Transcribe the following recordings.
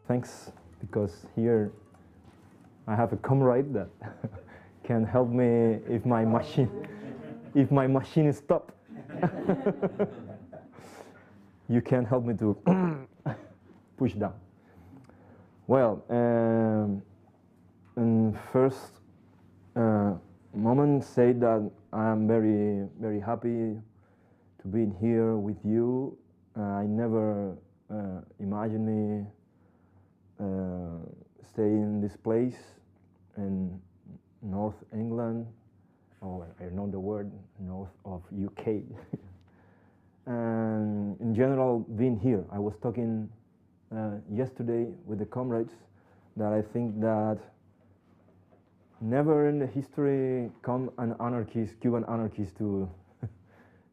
thanks, because here I have a comrade that can help me if my machine stop. You can help me to push down. Well, in first moment, say that I am very, very happy to be here with you. I never imagined me stay in this place in North England, or I know the word, north of UK. And in general, being here, I was talking yesterday with the comrades that I think that never in the history come an anarchist, Cuban anarchist to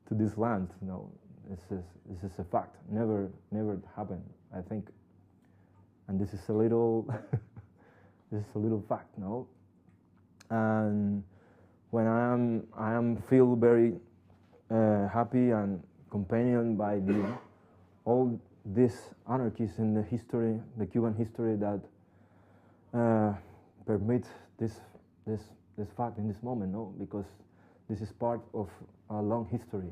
to this land. No, this is a fact. Never happened, I think. And this is a little this is a little fact, no. And when I am feel very happy and companioned by all these anarchists in the history, the Cuban history, that permit this fact in this moment, no, because this is part of a long history.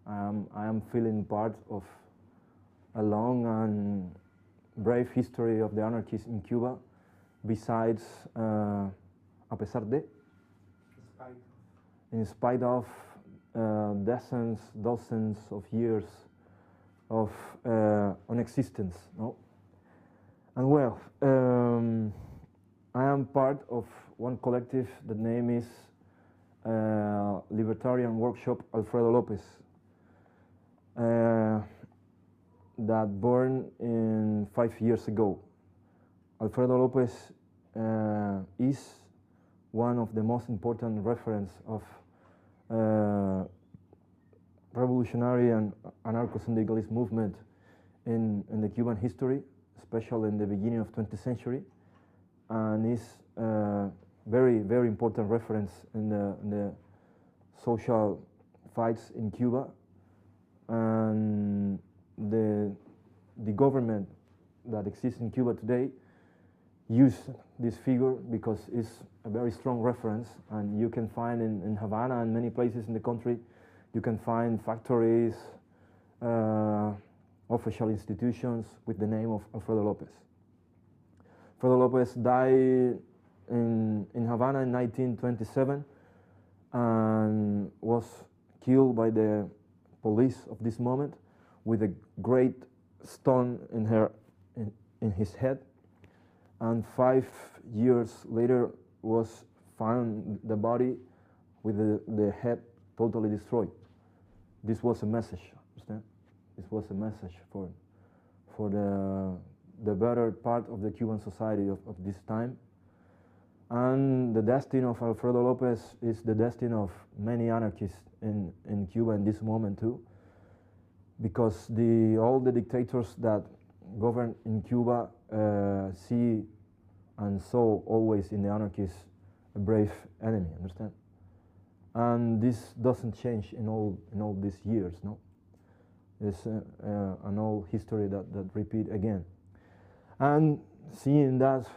I am feeling part of a long and brave history of the anarchists in Cuba, besides, a pesar de, in spite of dozens of years of non-existence, no? And well, I am part of one collective. The name is Libertarian Workshop Alfredo Lopez, that born in 5 years ago. Alfredo Lopez is one of the most important reference of revolutionary and anarcho-syndicalist movement in the Cuban history, especially in the beginning of 20th century, and is very, very important reference in the social fights in Cuba. And the government that exists in Cuba today use this figure because it's a very strong reference, and you can find in Havana and many places in the country, you can find factories, official institutions with the name of Alfredo Lopez. Alfredo Lopez died in Havana in 1927 and was killed by the police of this moment with a great stone in his head. And 5 years later was found the body with the head totally destroyed. This was a message, understand? This was a message for the better part of the Cuban society of this time. And the destiny of Alfredo Lopez is the destiny of many anarchists in Cuba in this moment too, because all the dictators that govern in Cuba see and saw always in the anarchists a brave enemy, understand? And this doesn't change in all these years, no? It's an old history that repeat again. And seeing that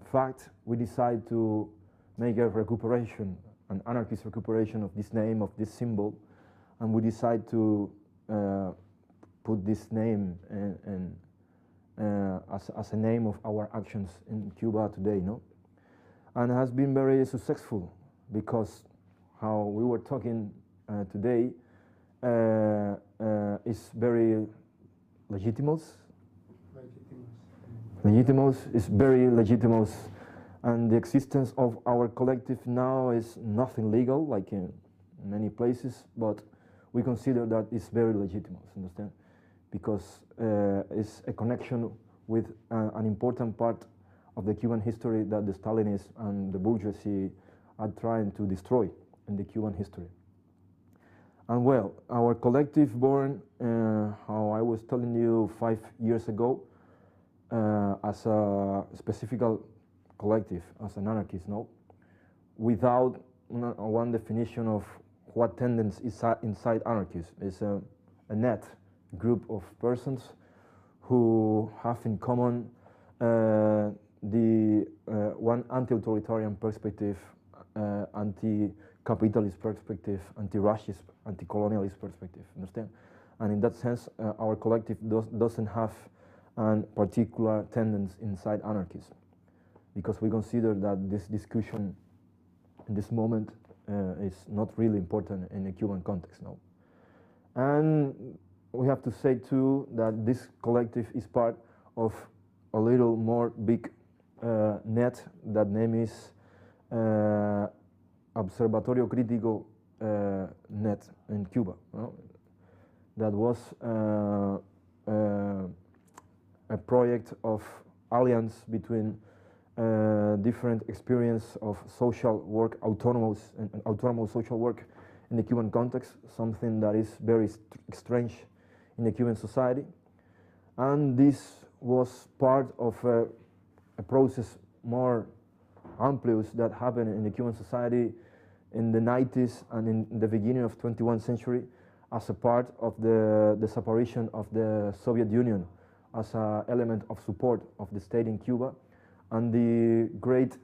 fact, we decide to make a recuperation, an anarchist recuperation of this name, of this symbol, and we decide to put this name as a name of our actions in Cuba today, no? And it has been very successful, because how we were talking today is very legitimate. Legitimate is very legitimate, and the existence of our collective now is nothing legal, like in many places, but we consider that it's very legitimate, understand? Because it's a connection with an important part of the Cuban history that the Stalinists and the bourgeoisie are trying to destroy in the Cuban history. And well, our collective born, how I was telling you 5 years ago, as a specific collective, as an anarchist, no? Without one definition of what tendency is inside anarchism. It's a net group of persons who have in common the one anti-authoritarian perspective, anti-capitalist perspective, anti-racist, anti-colonialist perspective, understand? And in that sense, our collective doesn't have a particular tendency inside anarchism, because we consider that this discussion in this moment is not really important in a Cuban context now. And we have to say too that this collective is part of a little more big net. That name is Observatorio Crítico net in Cuba. No? That was a project of alliance between different experience of social work, autonomous social work in the Cuban context, something that is very strange in the Cuban society. And this was part of a process more amplious that happened in the Cuban society in the 90s and in the beginning of 21st century as a part of the separation of the Soviet Union as an element of support of the state in Cuba, and the great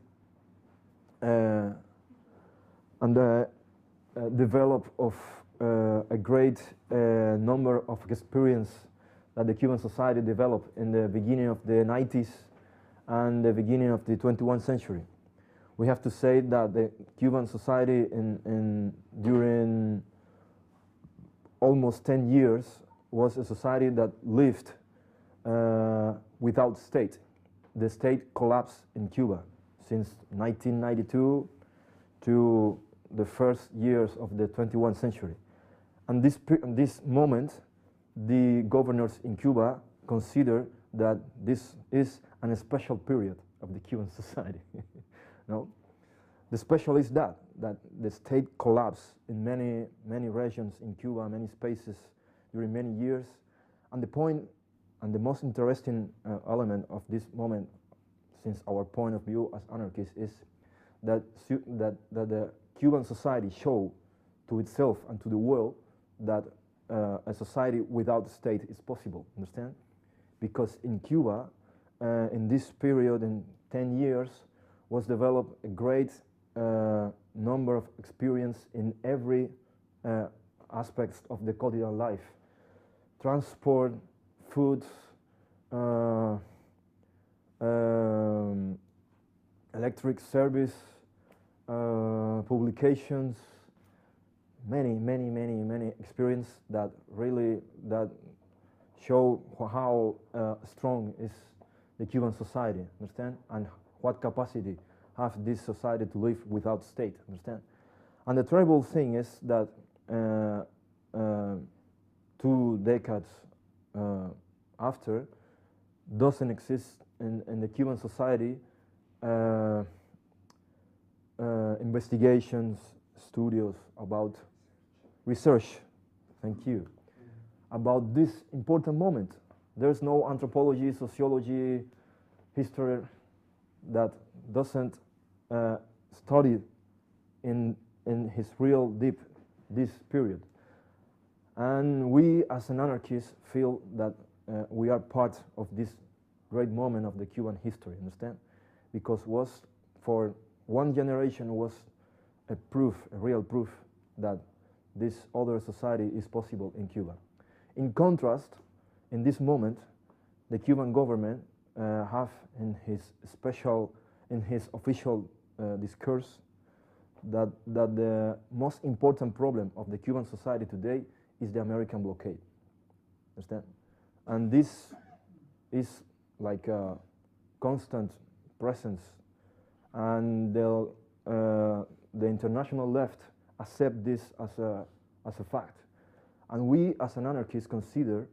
develop of a great number of experience that the Cuban society developed in the beginning of the 90s and the beginning of the 21st century. We have to say that the Cuban society during almost 10 years was a society that lived without state. The state collapsed in Cuba since 1992 to the first years of the 21st century. And this moment, the governors in Cuba consider that this is a special period of the Cuban society. No? The special is that the state collapsed in many regions in Cuba, many spaces during many years. And the point and the most interesting element of this moment, since our point of view as anarchists, is that the Cuban society showed to itself and to the world that a society without state is possible, understand? Because in Cuba, in this period, in 10 years, was developed a great number of experience in every aspect of the quotidian life. Transport, food, electric service, publications, many experience that really show how strong is the Cuban society, understand, and what capacity have this society to live without state, understand. And the terrible thing is that 2 decades after, doesn't exist in the Cuban society investigations, studios about research, thank you, about this important moment. There's no anthropology, sociology, history that doesn't study in his real deep this period. And we as an anarchist feel that we are part of this great moment of the Cuban history, understand? Because was for one generation was a proof, a real proof that this other society is possible in Cuba. In contrast, in this moment, the Cuban government have in his official discourse that the most important problem of the Cuban society today is the American blockade, understand? And this is like a constant presence, and the international left accept this as a fact. And we as an anarchist consider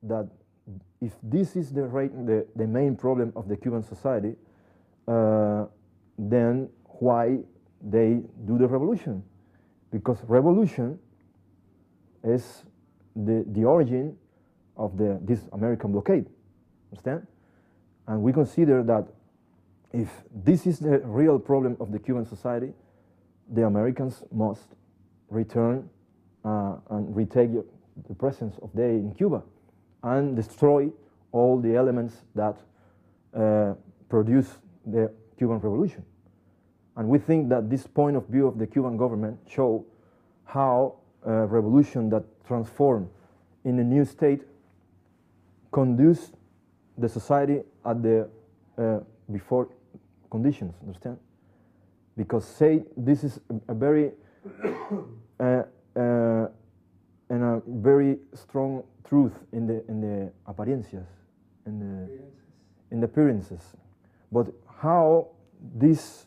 that if this is the main problem of the Cuban society, then why they do the revolution? Because revolution is the origin of this American blockade, understand? And we consider that if this is the real problem of the Cuban society, the Americans must return and retake the presence of they in Cuba and destroy all the elements that produced the Cuban Revolution. And we think that this point of view of the Cuban government show how a revolution that transformed in a new state conduced the society at the before conditions, understand? Because say this is a very and a very strong truth in the apariencias, in the appearances. But how this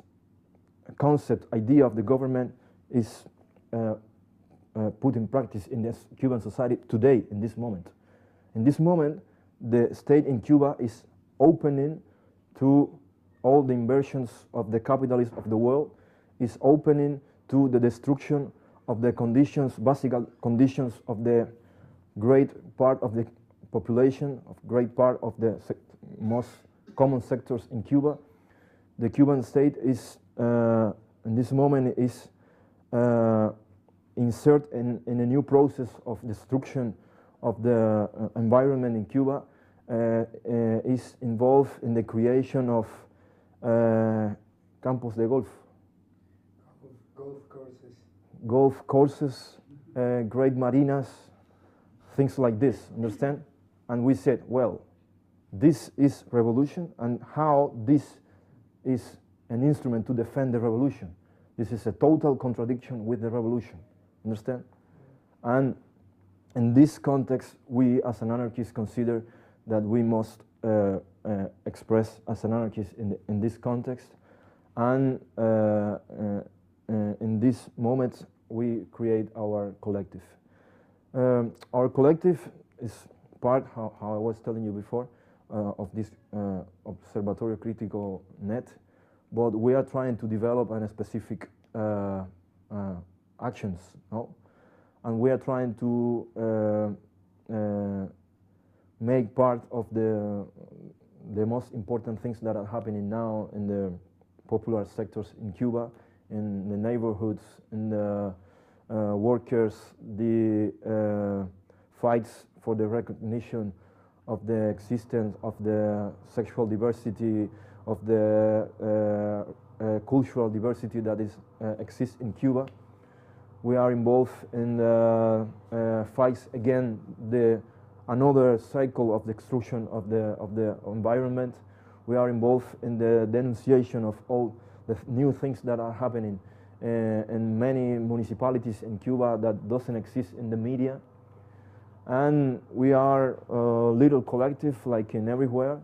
concept, idea of the government is put in practice in this Cuban society today, in this moment. In this moment, the state in Cuba is opening to all the inversions of the capitalism of the world, is opening to the destruction of the conditions, basic conditions of the great part of the population, of great part of the most common sectors in Cuba. The Cuban state is, in this moment, is insert in a new process of destruction of the environment in Cuba, is involved in the creation of campos de golf. Golf courses, great marinas, things like this, understand? And we said, well, this is revolution, and how this is an instrument to defend the revolution. This is a total contradiction with the revolution, understand? And in this context, we as an anarchist consider that we must express as an anarchist in this context, and in this moment we create our collective. Our collective is part, how I was telling you before, of this Observatorio Critico net, but we are trying to develop a specific actions, no? And we are trying to make part of the most important things that are happening now in the popular sectors in Cuba, in the neighborhoods, in the workers, the fights for the recognition of the existence of the sexual diversity, of the cultural diversity that is exists in Cuba. We are involved in the fights against another cycle of the destruction of the environment. We are involved in the denunciation of all the new things that are happening in many municipalities in Cuba that doesn't exist in the media. And we are a little collective like in everywhere,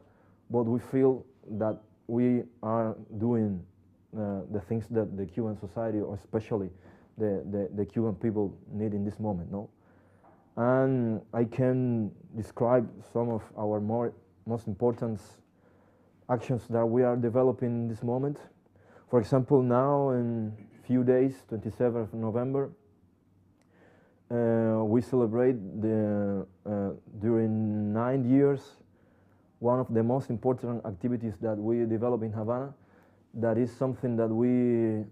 but we feel that we are doing the things that the Cuban society, or especially the Cuban people, need in this moment, no? And I can describe some of our most important actions that we are developing in this moment. For example, now in few days, 27th of November, we celebrate during 9 years one of the most important activities that we develop in Havana. That is something that we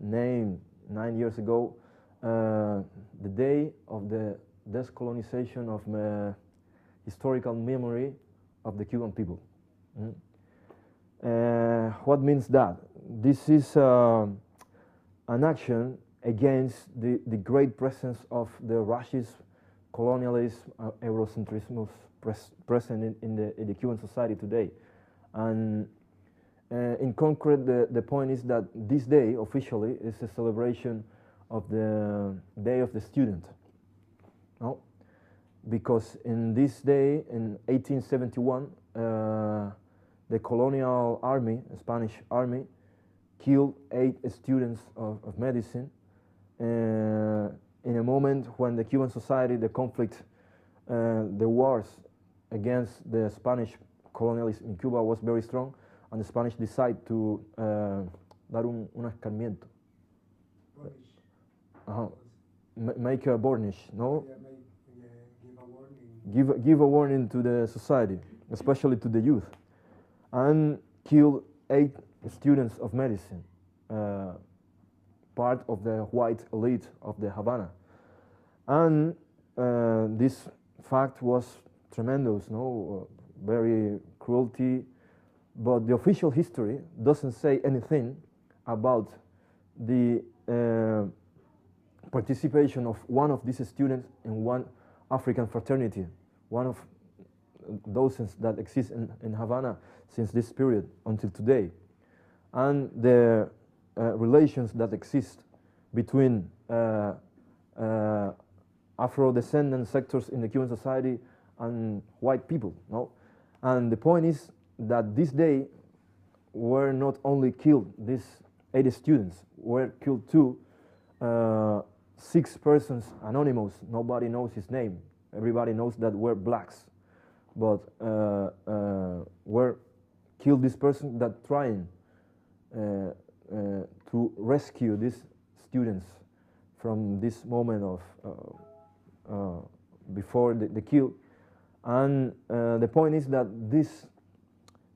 named 9 years ago, the day of the decolonization of historical memory of the Cuban people. What means that? This is an action against the great presence of the racist, colonialism, Eurocentrism present in the Cuban society today. And in concrete, the point is that this day officially is a celebration of the Day of the Student. No? Because in this day, in 1871, the colonial army, the Spanish army, killed 8 students of medicine in a moment when the Cuban society, the conflict, the wars against the Spanish colonialism in Cuba was very strong, and the Spanish decided to dar un escarmiento. Make a burnish, no? Give a warning to the society, especially to the youth, and killed 8 students of medicine, part of the white elite of the Havana. And this fact was tremendous, no? very cruelty, but the official history doesn't say anything about the participation of one of these students in one African fraternity, one of those that exist in Havana since this period until today, and the relations that exist between Afro-descendant sectors in the Cuban society and white people, no? And the point is that this day were not only killed, these 80 students were killed too, 6 persons anonymous, nobody knows his name, everybody knows that we're blacks, but were killed this person that trying to rescue these students from this moment of before the kill. And the point is that this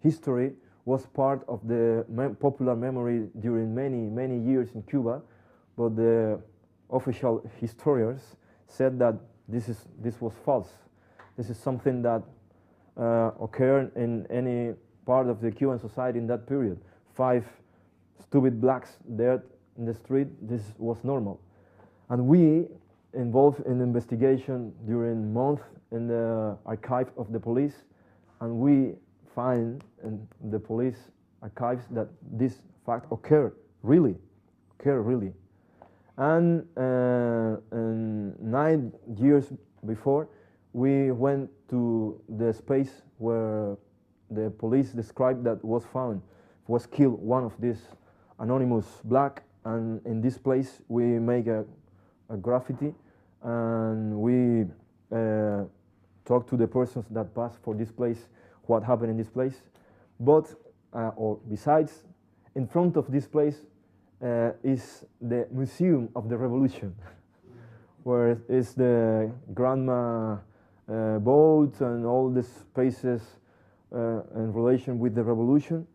history was part of the popular memory during many years in Cuba, but the official historians said that this was false. This is something that occurred in any part of the Cuban society in that period. 5 stupid blacks dead in the street, this was normal. And we involved in investigation during months in the archive of the police, and we find in the police archives that this fact occurred really. And 9 years before, we went to the space where the police described that was killed one of these anonymous black, and in this place we make a graffiti, and we talk to the persons that passed for this place, what happened in this place. But, or besides, in front of this place is the Museum of the Revolution, where is the grandma boat and all the spaces in relation with the revolution.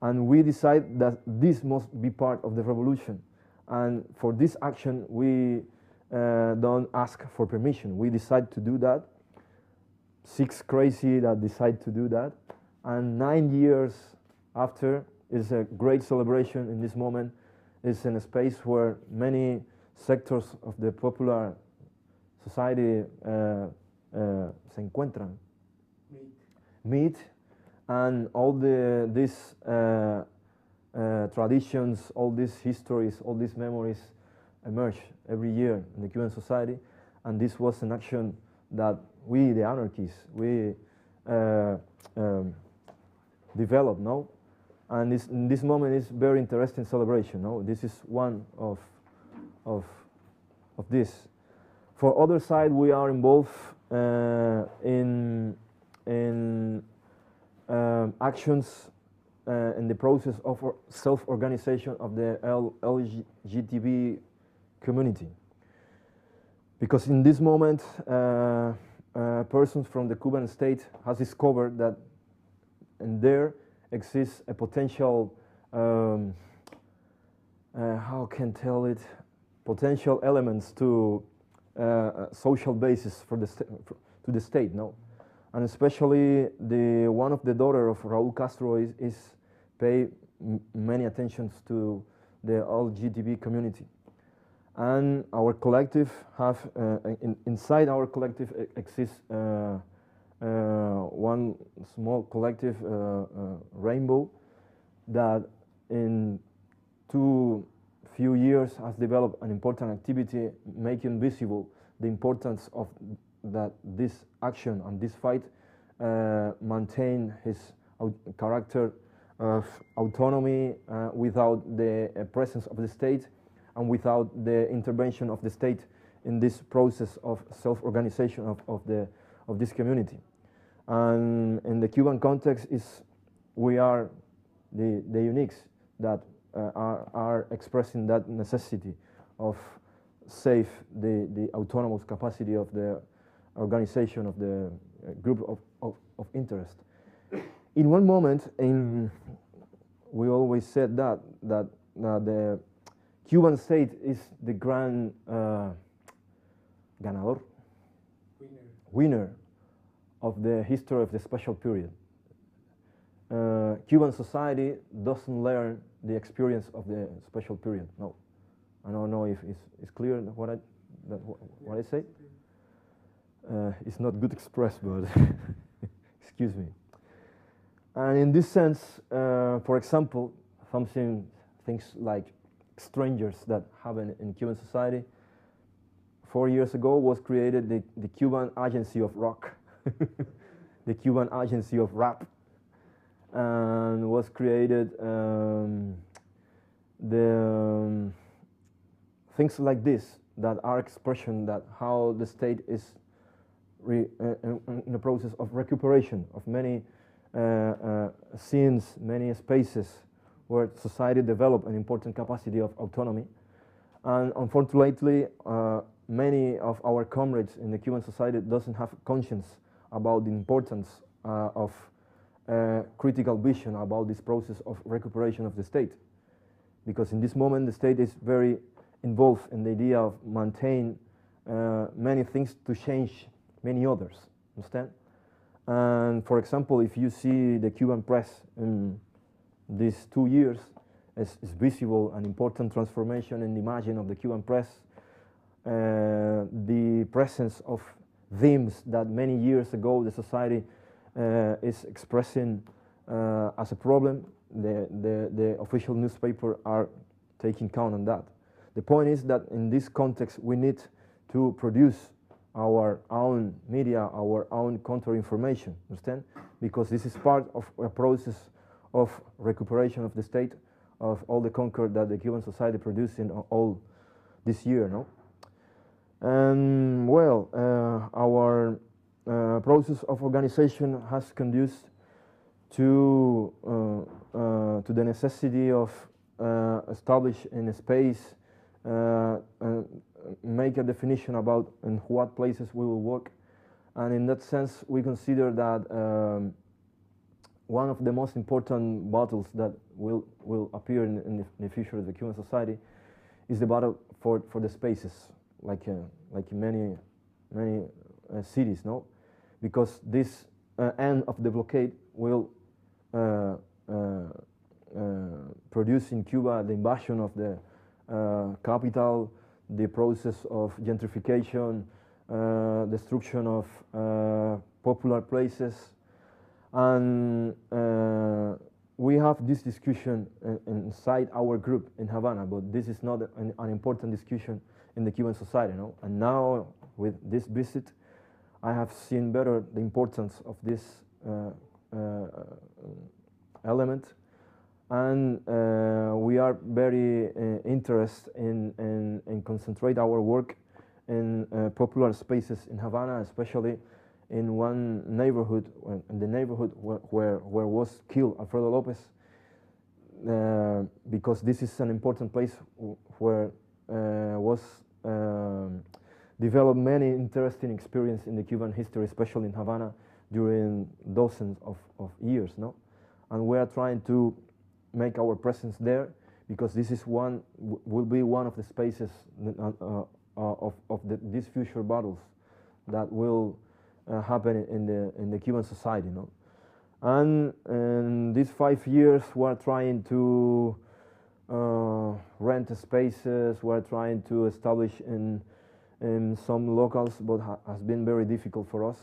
And we decide that this must be part of the revolution. And for this action, we don't ask for permission. We decide to do that. 6 crazy that decide to do that. And 9 years after is a great celebration in this moment. It's in a space where many sectors of the popular society se encuentran, meet, and all these traditions, all these histories, all these memories emerge every year in the Cuban society. And this was an action that we, the anarchists, we developed, no? And in this moment is very interesting celebration, no? This is one of this. For other side, we are involved in actions in the process of self-organization of the LGTB community. Because in this moment, persons from the Cuban state has discovered that in there exists a potential, how can tell it, potential elements to social basis for the to the state, no? And especially one of the daughter of Raúl Castro is pay many attentions to the LGTB community. And our collective have, inside our collective exists one small collective, Rainbow, that in few years has developed an important activity making visible the importance of this action and this fight maintain his character of autonomy without the presence of the state and without the intervention of the state in this process of self-organization of this community. And in the Cuban context, we are the uniques that are expressing that necessity of save the autonomous capacity of the organization of the group of interest. In one moment, we always said that the Cuban state is the grand ganador, winner of the history of the special period. Cuban society doesn't learn the experience of the special period. No, I don't know if it's clear what I say. It's not good expressed, but excuse me. And in this sense, for example, things like strangers that happen in Cuban society. 4 years ago was created the Cuban Agency of Rock, the Cuban Agency of Rap, and was created things like this that are expression that how the state is in the process of recuperation of many scenes, many spaces where society developed an important capacity of autonomy. And unfortunately, many of our comrades in the Cuban society doesn't have conscience about the importance of critical vision about this process of recuperation of the state. Because in this moment, the state is very involved in the idea of maintain many things to change many others, understand? And for example, if you see the Cuban press in these 2 years, it's visible an important transformation in the imagine of the Cuban press, the presence of themes that many years ago the society is expressing as a problem. The official newspaper are taking count on that. The point is that in this context we need to produce our own media, our own counter-information, understand? Because this is part of a process of recuperation of the state, of all the concord that the Cuban society produced in all this year, no? And well, our process of organization has conduced to the necessity of establish in a space, make a definition about in what places we will work, and in that sense we consider that one of the most important battles that will appear in the future of the Cuban society is the battle for the spaces, like in many cities, no? Because this end of the blockade will produce in Cuba the invasion of the capital, the process of gentrification, destruction of popular places, and we have this discussion inside our group in Havana, but this is not an important discussion in the Cuban society, no? And now with this visit, I have seen better the importance of this element, and we are very interested in concentrate our work in popular spaces in Havana, especially in one neighborhood, in the neighborhood where was killed Alfredo Lopez, because this is an important place where was developed many interesting experience in the Cuban history, especially in Havana, during dozens of years, no? And we are trying to make our presence there, because this is will be one of the spaces of these future battles that will happen in the Cuban society, no? And in these 5 years, we're trying to rent spaces. We're trying to establish in some locals, but has been very difficult for us.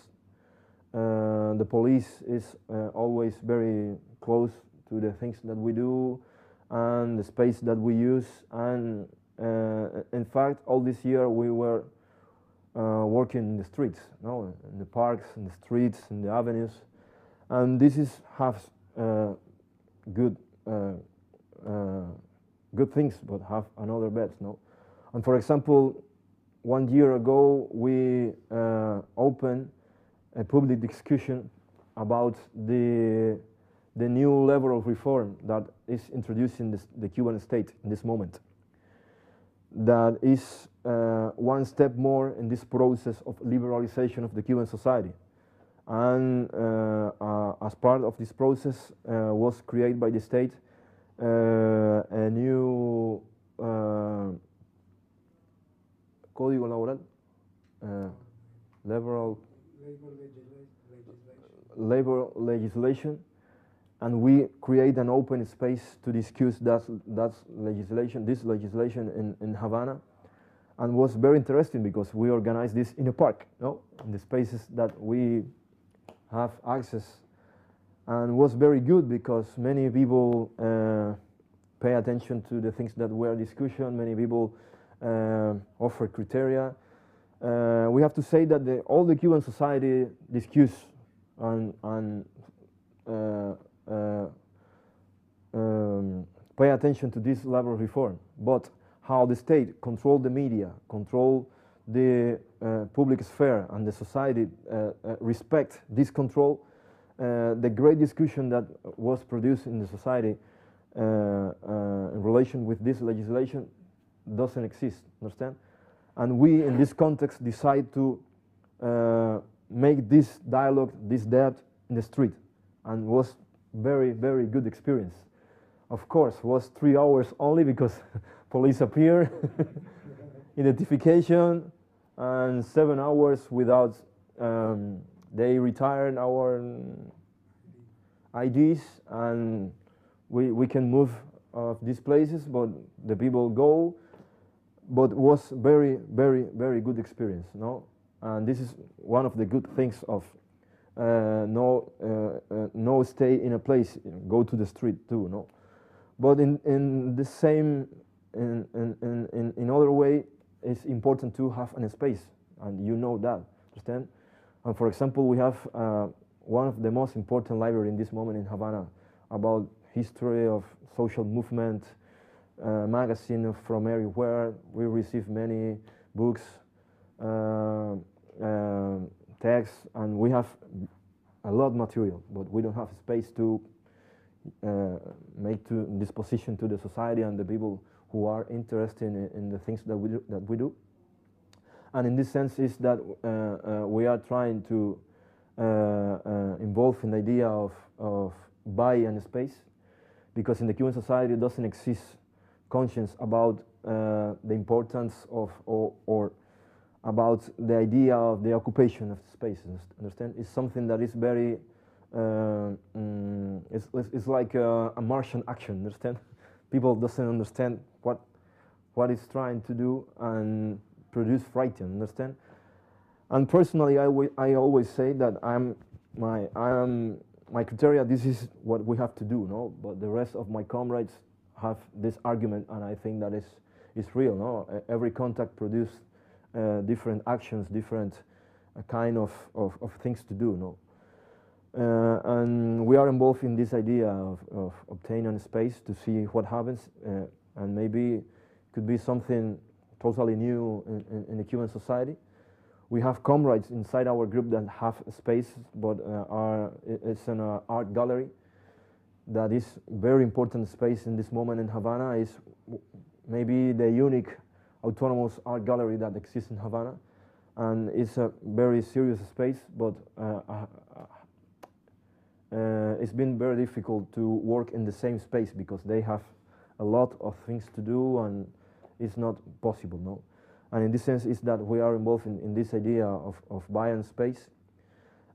The police is always very close to the things that we do and the space that we use, and in fact all this year we were working in the streets, no? In the parks, in the streets, in the avenues, and this has good things, but have another bad, no? And for example, 1 year ago we opened a public discussion about the new level of reform that is introduced in the Cuban state in this moment. That is one step more in this process of liberalization of the Cuban society. And as part of this process was created by the state a new Código Laboral, labor legislation, and we create an open space to discuss this legislation in Havana, and was very interesting because we organized this in a park, no, in the spaces that we have access, and was very good because many people pay attention to the things that were discussion. Many people offer criteria. We have to say that all the Cuban society discuss and pay attention to this level of reform, but how the state control the media, control the public sphere, and the society respect this control. The great discussion that was produced in the society in relation with this legislation doesn't exist, understand? And we, in this context, decide to make this dialogue, this debate in the street, and was very, very good experience. Of course, was 3 hours only because police appear, identification, and 7 hours without. They retired our IDs, and we can move these places, but the people go. But was very, very, very good experience, no? And this is one of the good things of no stay in a place, go to the street too, no? But in the same, in other way, it's important to have a space, and you know that, understand? And for example, we have one of the most important library in this moment in Havana about history of social movement, magazine from everywhere. We receive many books, texts, and we have a lot of material, but we don't have space to make to disposition to the society and the people who are interested in the things that we do. And in this sense is that we are trying to involve in the idea of buy a space, because in the Cuban society it doesn't exist conscience about the importance of or about the idea of the occupation of the spaces. Understand? It's something that is very it's like a Martian action. Understand? People doesn't understand what it's trying to do and produce frightened. Understand? And personally, I always say that my criteria. This is what we have to do. No, but the rest of my comrades have this argument, and I think that is real. No, every contact produces different actions, different kind of things to do. No, and we are involved in this idea of obtaining space to see what happens, and maybe it could be something totally new in the Cuban society. We have comrades inside our group that have space, but it's an art gallery. That is very important space in this moment in Havana. Is maybe the unique autonomous art gallery that exists in Havana, and it's a very serious space, but it's been very difficult to work in the same space because they have a lot of things to do, and it's not possible, no? And in this sense is that we are involved in this idea of buying space.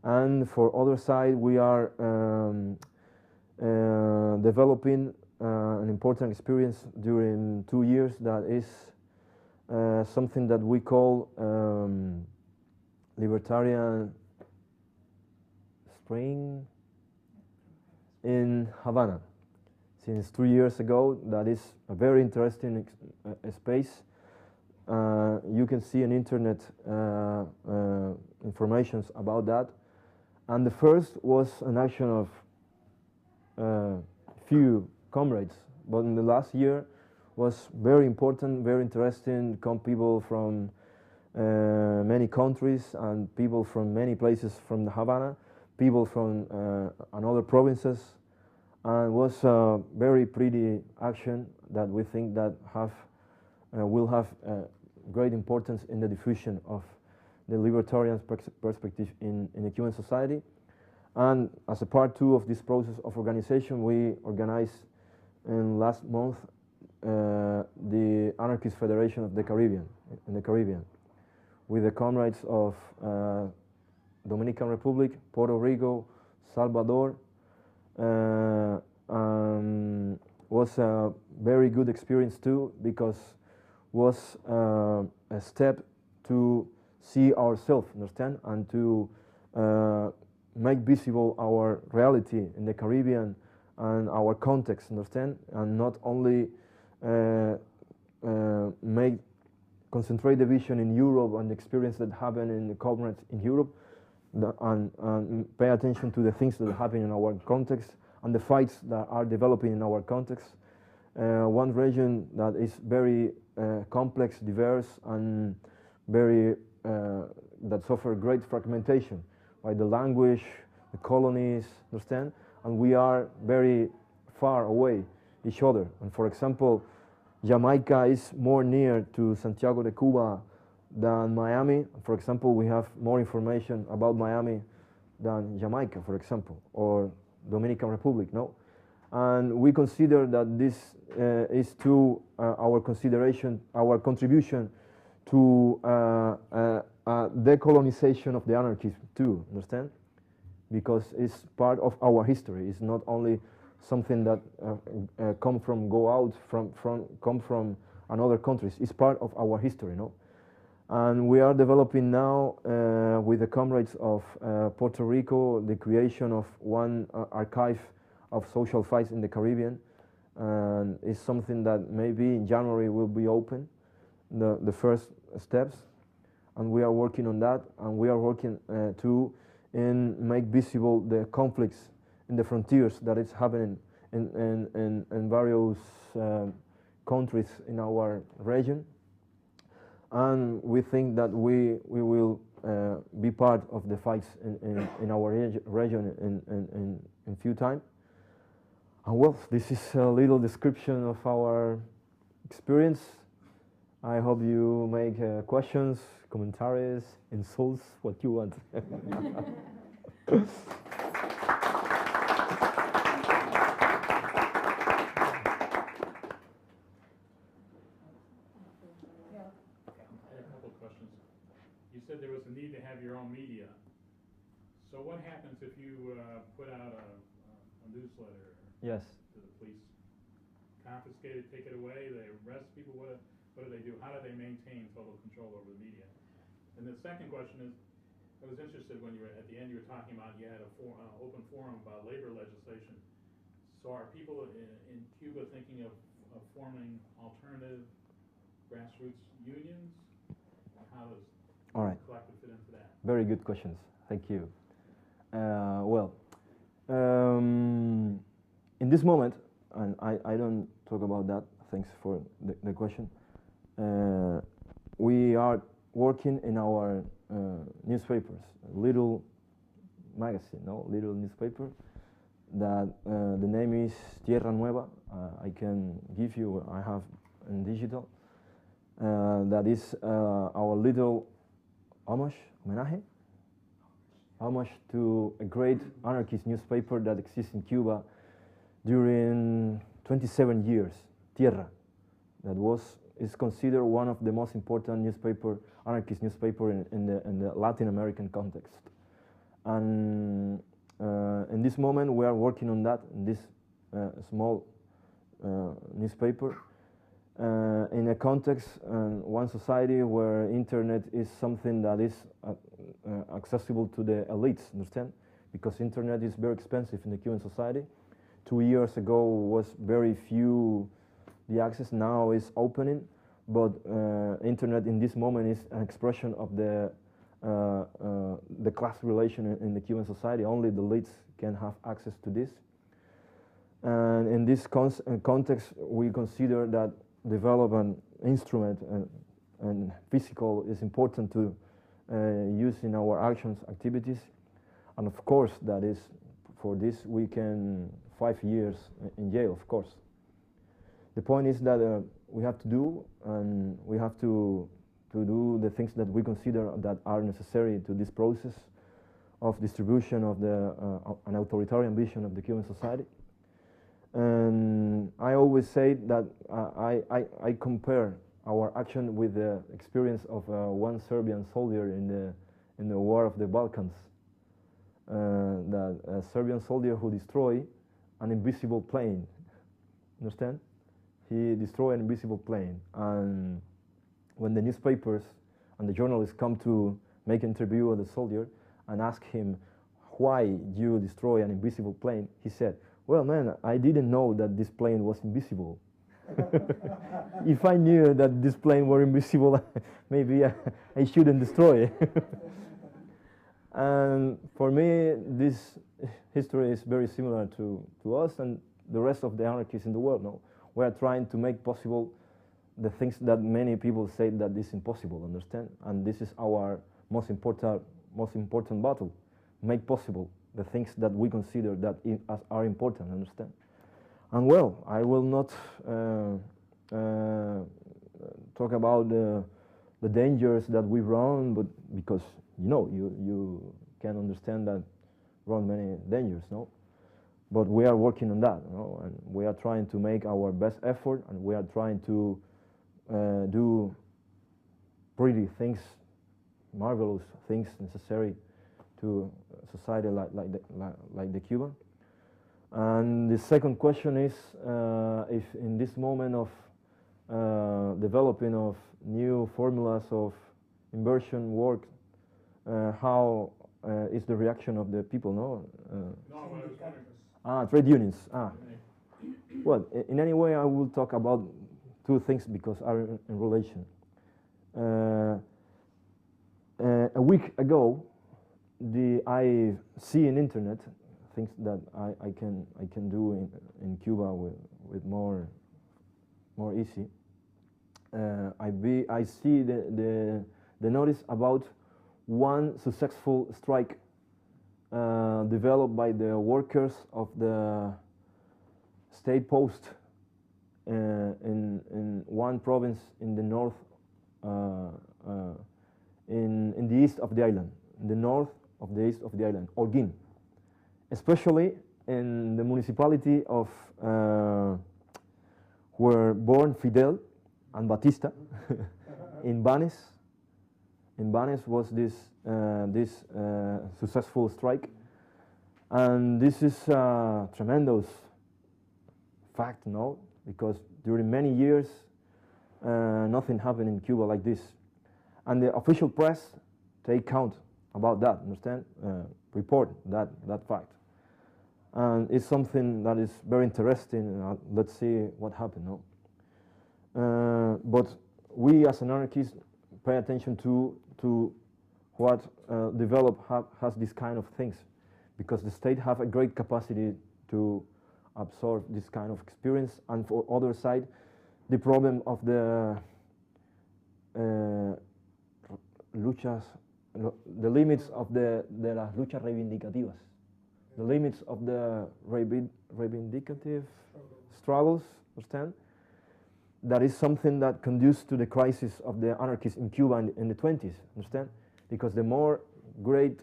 And for other side, we are developing an important experience during 2 years that is something that we call Libertarian Spring in Havana. Since 2 years ago, that is a very interesting space. You can see on internet informations about that. And the first was an action of few comrades, but in the last year was very important, very interesting. Come people from many countries and people from many places from the Havana, people from another provinces, and was a very pretty action that we think that will have great importance in the diffusion of the libertarian perspective in the Cuban society. And as a part two of this process of organization, we organized in last month the Anarchist Federation of the Caribbean, in the Caribbean, with the comrades of Dominican Republic, Puerto Rico, Salvador. Was a very good experience too, because was a step to see ourselves, understand, and to make visible our reality in the Caribbean and our context, understand, and not only concentrate the vision in Europe and the experience that happened in the comrades in Europe, and pay attention to the things that happen in our context and the fights that are developing in our context. One region that is very complex, diverse, and very that suffer great fragmentation by the language, the colonies, understand? And we are very far away each other. And for example, Jamaica is more near to Santiago de Cuba than Miami. For example, we have more information about Miami than Jamaica, for example, or Dominican Republic, no? And we consider that this is to our consideration, our contribution to decolonization of the anarchism too, understand? Because it's part of our history. It's not only something that come from another countries. It's part of our history, no? And we are developing now with the comrades of Puerto Rico the creation of one archive of social fights in the Caribbean, and it's something that maybe in January will be open, the first steps, and we are working on that, and we are working to make visible the conflicts in the frontiers that is happening in various countries in our region. And we think that we will be part of the fights in our region in few time. And well, this is a little description of our experience. I hope you make questions, commentaries, insults, what you want. You said there was a need to have your own media. So what happens if you put out a newsletter? Yes. Do the police confiscate it, take it away? They arrest people? What do they do? How do they maintain total control over the media? And the second question is, I was interested when you were at the end. You were talking about you had an open forum about labor legislation. So are people in Cuba thinking of forming alternative grassroots unions? How does all right. collective fit into that? Very good questions. Thank you. In this moment, and I don't talk about that, thanks for the question, we are working in our newspapers, a little magazine, little newspaper, that the name is Tierra Nueva. I can give you, I have in digital, that is our little homenage to a great anarchist newspaper that exists in Cuba during 27 years, Tierra, that is considered one of the most important anarchist newspaper in the Latin American context. And in this moment we are working on that, in this small newspaper, in a context and one society where internet is something that is accessible to the elites, understand? Because internet is very expensive in the Cuban society. 2 years ago was very few the access, now is opening, but internet in this moment is an expression of the class relation in the Cuban society. Only the elites can have access to this. And in this context, we consider that develop an instrument and physical is important to use in our actions, activities. And of course, that is, for this we can 5 years in jail, of course. The point is that we have to do, and we have to do the things that we consider that are necessary to this process of distribution of an authoritarian vision of the Cuban society. And I always say that I compare our action with the experience of one Serbian soldier in the war of the Balkans. that a Serbian soldier who destroyed an invisible plane. Understand? He destroyed an invisible plane, and when the newspapers and the journalists come to make an interview with the soldier and ask him why you destroy an invisible plane, he said, "Well, man, I didn't know that this plane was invisible. If I knew that this plane were invisible, maybe I shouldn't destroy it." And for me, this history is very similar to us and the rest of the anarchists in the world. No? We are trying to make possible the things that many people say that is impossible, understand? And this is our most important battle. Make possible the things that we consider that are important, understand? And well, I will not talk about the dangers that we run, but because you can understand that run many dangers, no? But we are working on that, and we are trying to make our best effort, and we are trying to do pretty things, marvelous things necessary to a society like the Cuban. And the second question is if in this moment of developing of new formulas of inversion work, how is the reaction of the people? No, trade unions. Well, in any way, I will talk about two things because are in relation. A week ago, I see in internet things that I can do in Cuba with more easy. I see the notice about one successful strike developed by the workers of the state post in one province in the north, in the east of the island, in the north of the east of the island, Holguín, especially in the municipality of where born Fidel and Batista, in Banes. In Banes was this successful strike, and this is a tremendous fact, no? Because during many years nothing happened in Cuba like this, and the official press take count about that, understand? Report that fact, and it's something that is very interesting. Let's see what happened, no? But we as anarchists pay attention to what has this kind of things, because the state have a great capacity to absorb this kind of experience, and for other side, the problem of the the limits of the las luchas reivindicativas, the limits of the reivindicative struggles, understand? That is something that conduces to the crisis of the anarchists in Cuba in the 20s, understand? Because the great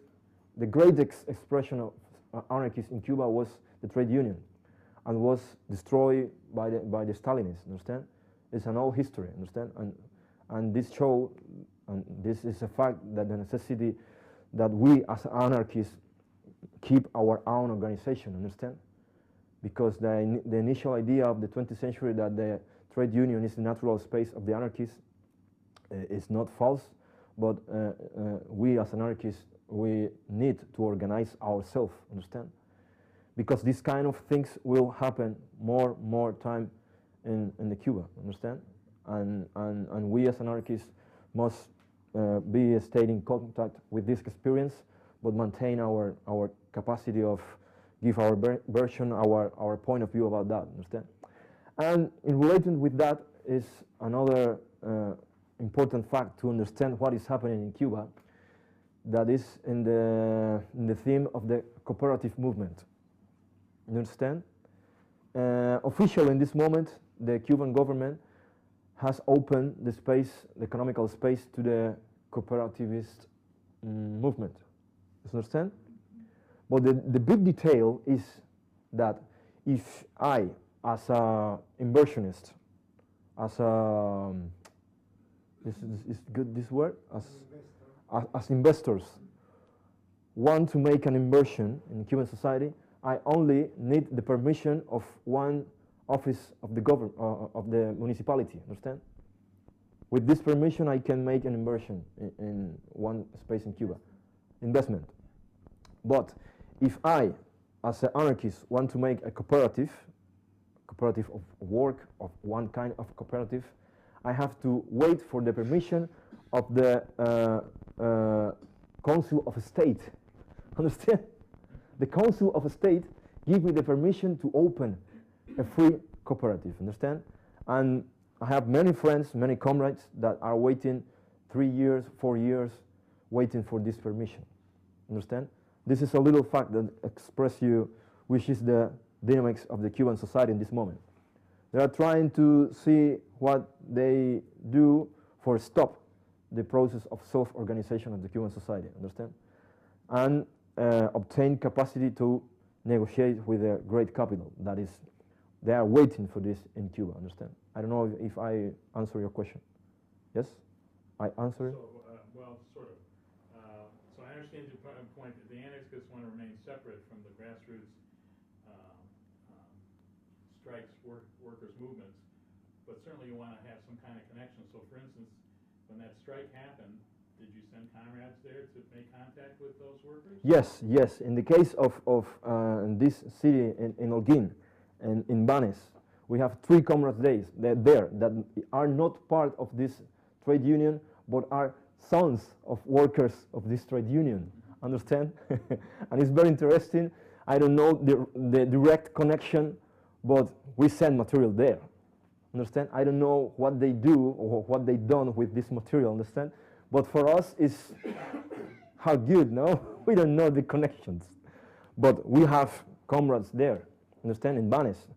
expression of anarchists in Cuba was the trade union, and was destroyed by the Stalinists, understand? It's an old history, understand? And this show, and this is a fact, that the necessity that we as anarchists keep our own organization, understand? Because the initial idea of the 20th century that the trade union is the natural space of the anarchists is not false, but we as anarchists, we need to organize ourselves, understand? Because these kind of things will happen more time in the Cuba, understand? And we as anarchists must stay in contact with this experience, but maintain our capacity of give our version, our point of view about that, understand? And in relation with that is another important fact to understand what is happening in Cuba, that is in the theme of the cooperative movement. You understand? Officially in this moment, the Cuban government has opened the space, the economical space, to the cooperativist movement. You understand? But the big detail is that if I, as a inversionist, as a is good this word, as investors, want to make an inversion in Cuban society, I only need the permission of one office of the government, of the municipality, understand? With this permission, I can make an inversion in one space in Cuba, investment. But if I, as an anarchist, want to make a cooperative of work, of one kind of cooperative, I have to wait for the permission of the Council of State. Understand? The Council of State give me the permission to open a free cooperative. Understand? And I have many friends, many comrades that are waiting 3 years, 4 years, waiting for this permission. Understand? This is a little fact that express you, which is the dynamics of the Cuban society in this moment. They are trying to see what they do for stop the process of self-organization of the Cuban society, understand? And obtain capacity to negotiate with the great capital. That is, they are waiting for this in Cuba, understand? I don't know if I answer your question. Yes? I answer it? So, well, sort of. So I understand your point that the anarchists want to remain separate from the grassroots strikes, workers' movements, but certainly you want to have some kind of connection. So, for instance, when that strike happened, did you send comrades there to make contact with those workers? Yes, yes. In the case of this city in Holguín and in Banes, we have 3 comrades there that are not part of this trade union, but are sons of workers of this trade union. Understand? And it's very interesting. I don't know the direct connection, but we send material there. Understand? I don't know what they do or what they done with this material. Understand? But for us, it's how good, no? We don't know the connections, but we have comrades there. Understand? In Banes,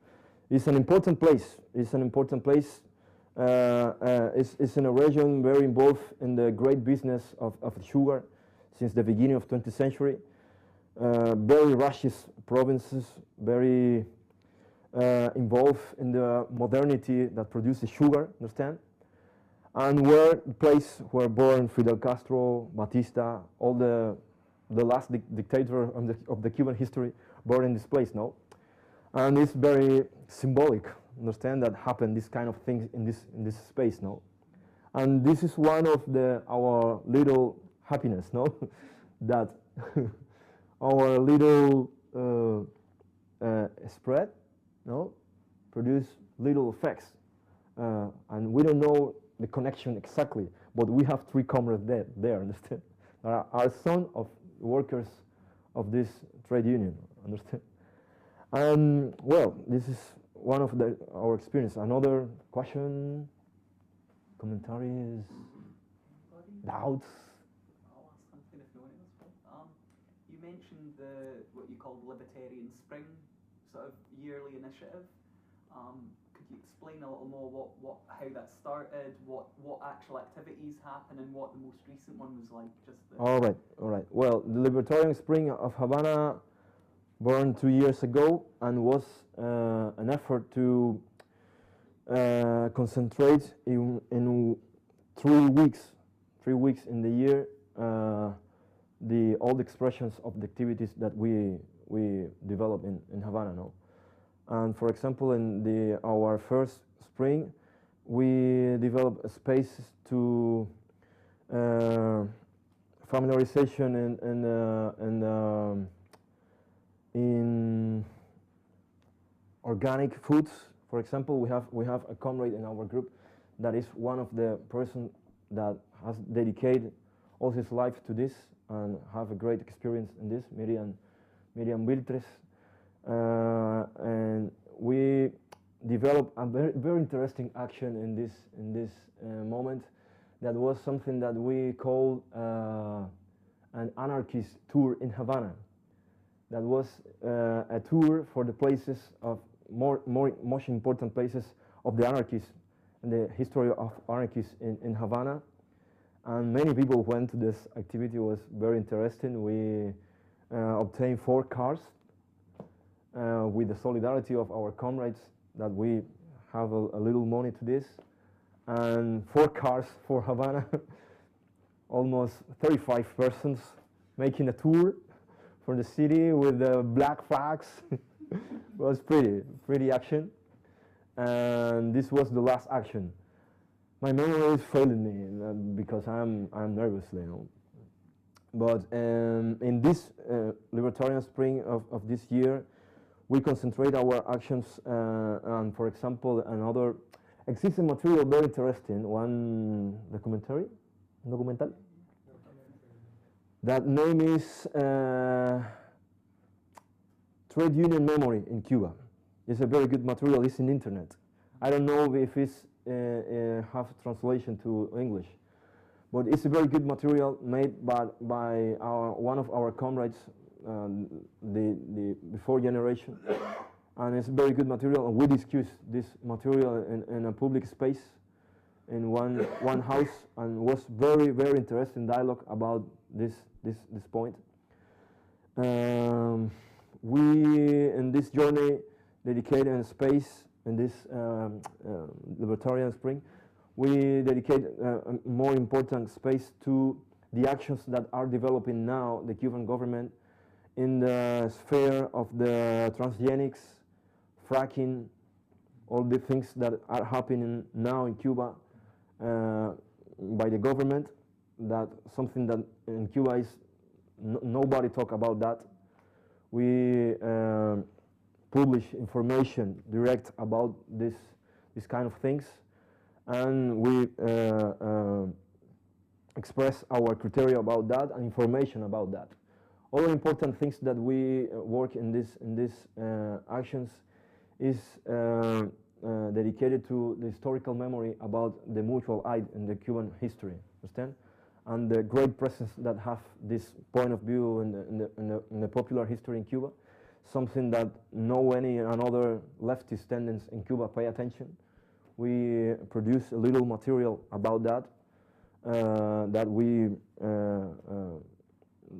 it's an important place. It's an important place. It's in a region very involved in the great business of sugar since the beginning of 20th century. Very righteous provinces, very involved in the modernity that produces sugar, understand? And where the place where born Fidel Castro, Batista, all the last dictator of the Cuban history born in this place, no? And it's very symbolic, understand, that happened this kind of things in this space, no? And this is one of our little happiness, no? That our little spread, no, produce little effects, and we don't know the connection exactly, but we have 3 comrades there, understand? Are son of workers of this trade union, understand? And well, this is one of our experience. Another question, commentaries, doubts? I'll ask something if you want to. You mentioned what you call Libertarian Spring, sort of yearly initiative. Could you explain a little more how that started, what actual activities happen, and what the most recent one was like? All right. Well, the Libertarian Spring of Havana, born 2 years ago, and was an effort to concentrate in 3 weeks in the year all the expressions of the activities that we develop in Havana, no? And for example, in our first spring, we developed a space to familiarization in organic foods. For example, we have a comrade in our group that is one of the person that has dedicated all his life to this and have a great experience in this, Miriam Wiltres. And we developed a very interesting action in this moment. That was something that we call an anarchist tour in Havana. That was a tour for the places of most important places of the anarchists and the history of anarchists in Havana. And many people went to this activity. It was very interesting. We obtained 4 cars with the solidarity of our comrades that we have a little money to this, and 4 cars for Havana, almost 35 persons making a tour from the city with the black flags. It was pretty action. And this was the last action. My memory is failing me because I'm nervous, you know. But in this Libertarian Spring of this year, we concentrate our actions on, for example, another existing material very interesting, one documental. That name is Trade Union Memory in Cuba. It's a very good material. It's in internet. I don't know if it's have translation to English, but it's a very good material made by one of our comrades, the before generation, and it's a very good material. And we discuss this material in a public space, in one house, and was very interesting dialogue about this point. We in this journey dedicated a space in this Libertarian Spring. We dedicate a more important space to the actions that are developing now the Cuban government in the sphere of the transgenics, fracking, all the things that are happening now in Cuba by the government. That something that in Cuba is nobody talk about that. We publish information direct about this kind of things, and we express our criteria about that and information about that. Other important things that we work in this actions is dedicated to the historical memory about the mutual aid in the Cuban history, understand? And the great presence that have this point of view in the popular history in Cuba, something that no any another leftist tendency in Cuba pay attention. We produce a little material about that, that we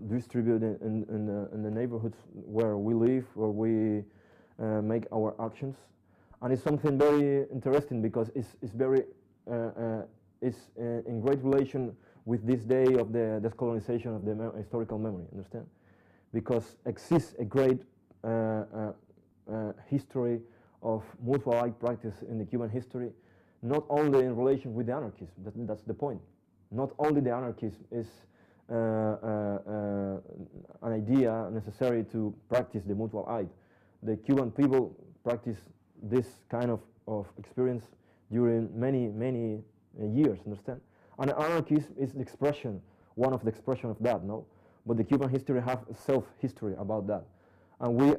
distribute in the neighborhoods where we live, where we make our actions. And it's something very interesting because it's very, it's in great relation with this day of the decolonization of the historical memory, understand? Because exists a great history of mutual aid practice in the Cuban history, not only in relation with the anarchism, that's the point. Not only the anarchism is an idea necessary to practice the mutual aid. The Cuban people practice this kind of experience during many years, understand? And anarchism is the expression, one of the expression of that, no? But the Cuban history have a self-history about that. And we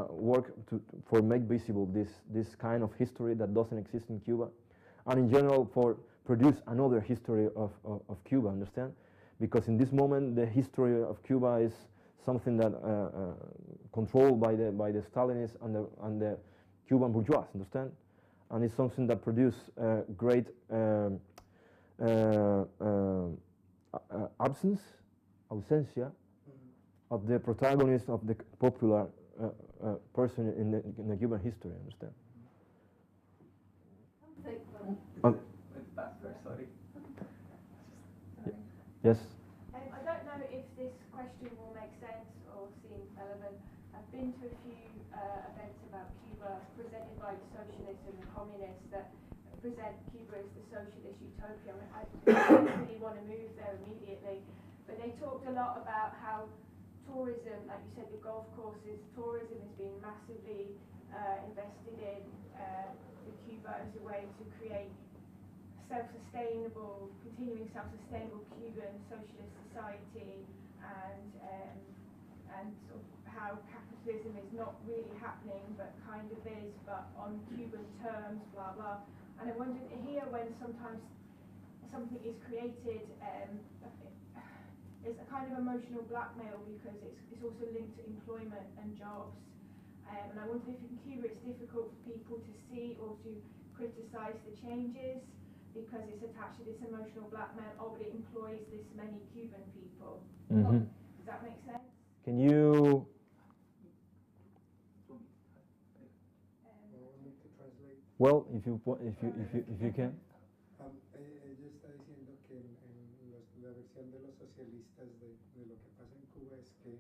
work for make visible this kind of history that doesn't exist in Cuba. And in general, for produce another history of Cuba, understand? Because in this moment, the history of Cuba is something that controlled by the Stalinists and the Cuban bourgeois, understand? And it's something that produce great ausencia of the protagonist of the popular person in the Cuban history, understand? Sorry. Yes? I don't know if this question will make sense or seem relevant. I've been to a few events about Cuba presented by the socialists and the communists that present Cuba as the socialist utopia. I mean, I don't really want to move there immediately, but they talked a lot about how tourism, like you said, the golf courses, tourism has been massively invested in Cuba as a way to create self-sustainable, continuing self-sustainable Cuban socialist society, and sort of how capitalism is not really happening, but kind of is, but on Cuban terms, blah blah. And I wondered here, when sometimes something is created, it's a kind of emotional blackmail because it's also linked to employment and jobs. And I wonder if in Cuba it's difficult for people to see or to criticize the changes because it's attached to this emotional blackmail, oh, but it employs this many Cuban people. Mm-hmm. Does that make sense? Can you... Well, if you can. Ella está diciendo que en la versión de los socialistas de lo que pasa en Cuba es que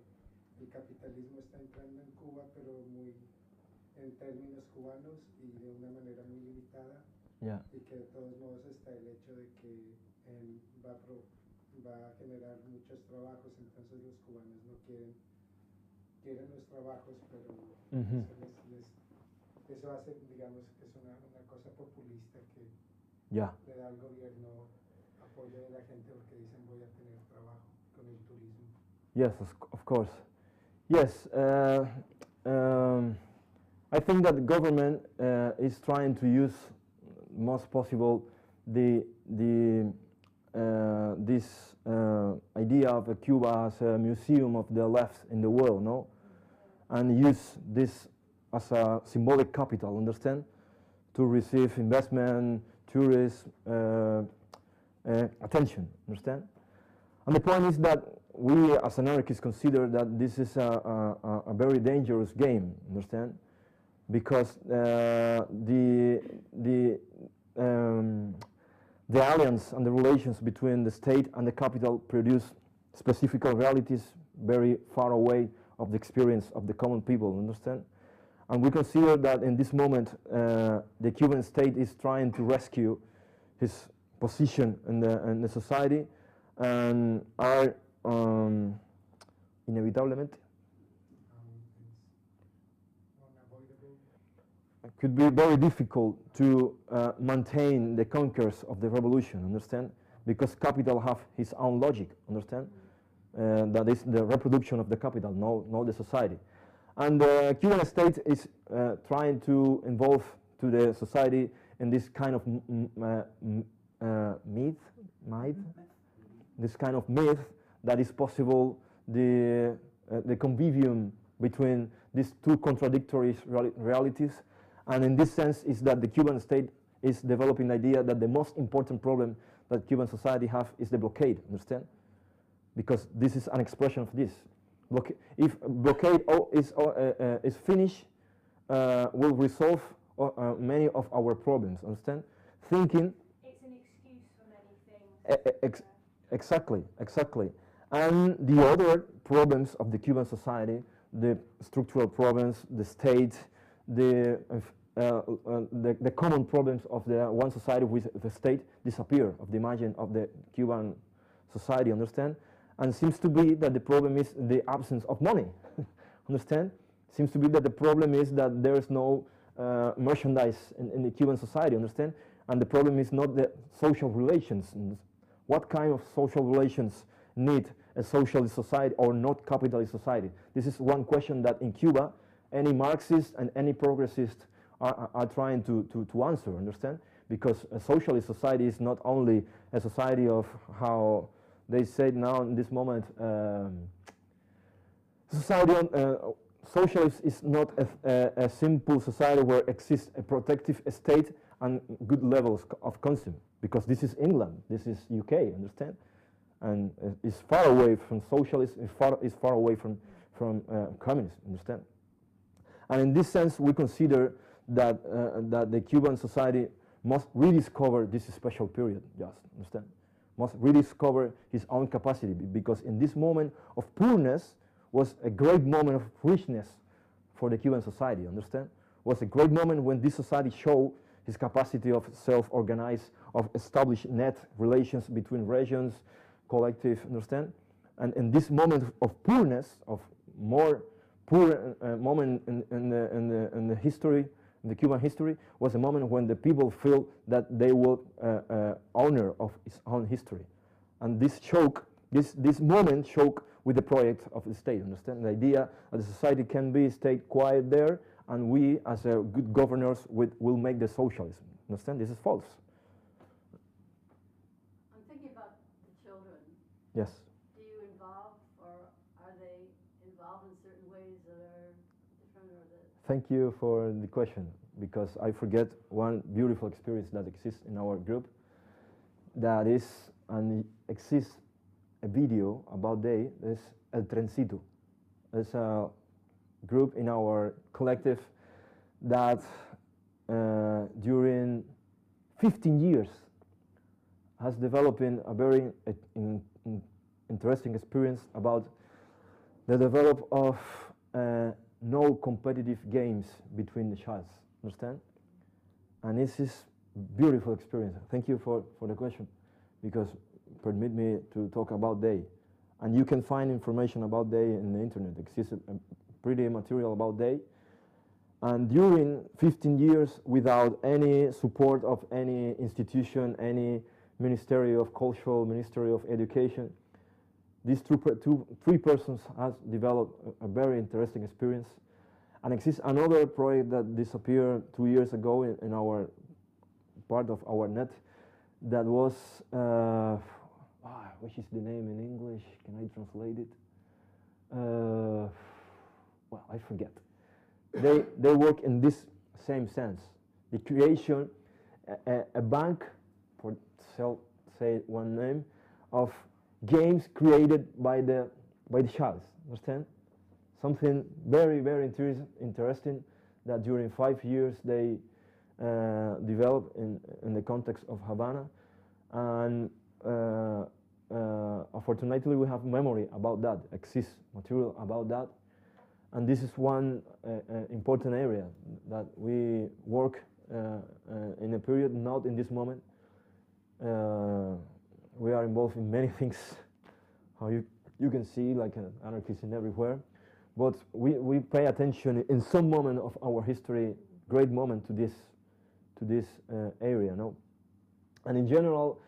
el capitalismo está entrando en Cuba, pero muy en términos cubanos y de una manera muy limitada, Yeah. y que de todos modos está el hecho de que va a generar muchos trabajos, entonces los cubanos no quieren los trabajos, pero eso hace, digamos, que es una cosa populista que Yeah. le da al gobierno apoyo de la gente porque dicen voy a tener trabajo con el turismo. Yes, of course. Yes, I think that the government is trying to use most possible this idea of Cuba as a museum of the left in the world, no, and use this as a symbolic capital, understand, to receive investment, tourists, attention, understand. And the point is that we as anarchists consider that this is a very dangerous game, understand? Because the alliance and the relations between the state and the capital produce specific realities very far away of the experience of the common people, understand? And we consider that in this moment the Cuban state is trying to rescue his position in the society and are inevitablemente it could be very difficult to maintain the conquers of the revolution, understand? Because capital have his own logic, understand? That is the reproduction of the capital, not the society. And the Cuban state is trying to involve to the society in this kind of this kind of myth that is possible, the convivium between these two contradictory realities. And in this sense is that the Cuban state is developing the idea that the most important problem that Cuban society have is the blockade, understand? Because this is an expression of this. If blockade is finished, will resolve many of our problems, understand? Thinking... It's an excuse for many things. Exactly. And the other problems of the Cuban society, the structural problems, the state, the common problems of the one society with the state disappear of the imagine of the Cuban society, understand? And seems to be that the problem is the absence of money, understand? Seems to be that the problem is that there is no merchandise in the Cuban society, understand? And the problem is not the social relations. What kind of social relations need a socialist society or not capitalist society? This is one question that in Cuba any Marxist and any progressist are trying to answer, understand? Because a socialist society is not only a society of how they say now in this moment, socialist is not a simple society where exists a protective state and good levels of consumption, because this is England, this is UK, understand? And it's far away from socialism, is far away from communism, understand? And in this sense, we consider that that the Cuban society must rediscover this special period, just understand? Must rediscover his own capacity, because in this moment of poorness was a great moment of richness for the Cuban society, understand? Was a great moment when this society showed his capacity of self-organize, of establish net relations between regions, collective, understand? And in this moment of poorness, of more poor moment in the history, in the Cuban history, was a moment when the people feel that they were owner of its own history. And this this moment choke with the project of the state, understand? The idea that the society can be stayed quiet there, and we as good governors will make the socialism, understand? This is false. I'm thinking about the children. Yes. Do you involve, or are they involved in certain ways that are different, or that? Thank you for the question, because I forget one beautiful experience that exists in our group. That is, and exists a video about this El Trencito. It's a group in our collective that during 15 years has developed a very interesting experience about the develop of no competitive games between the childs, understand? And this is beautiful experience. Thank you for the question, because permit me to talk about day. And you can find information about day in the internet. Exists pretty material about day. And during 15 years, without any support of any institution, any Ministry of Culture, Ministry of Education, these three persons has developed a very interesting experience. And exists another project that disappeared 2 years ago in our part of our net, that was, which is the name in English? Can I translate it? Well, I forget. They work in this same sense. The creation, a bank, for say one name, of games created by the child. Understand? Something very, very interesting that during 5 years they developed in the context of Havana, and unfortunately we have memory about that, exists material about that, and this is one important area that we work in a period, not in this moment. We are involved in many things, how you can see, like anarchists in everywhere, but we pay attention in some moment of our history, great moment to this area, no? And in general,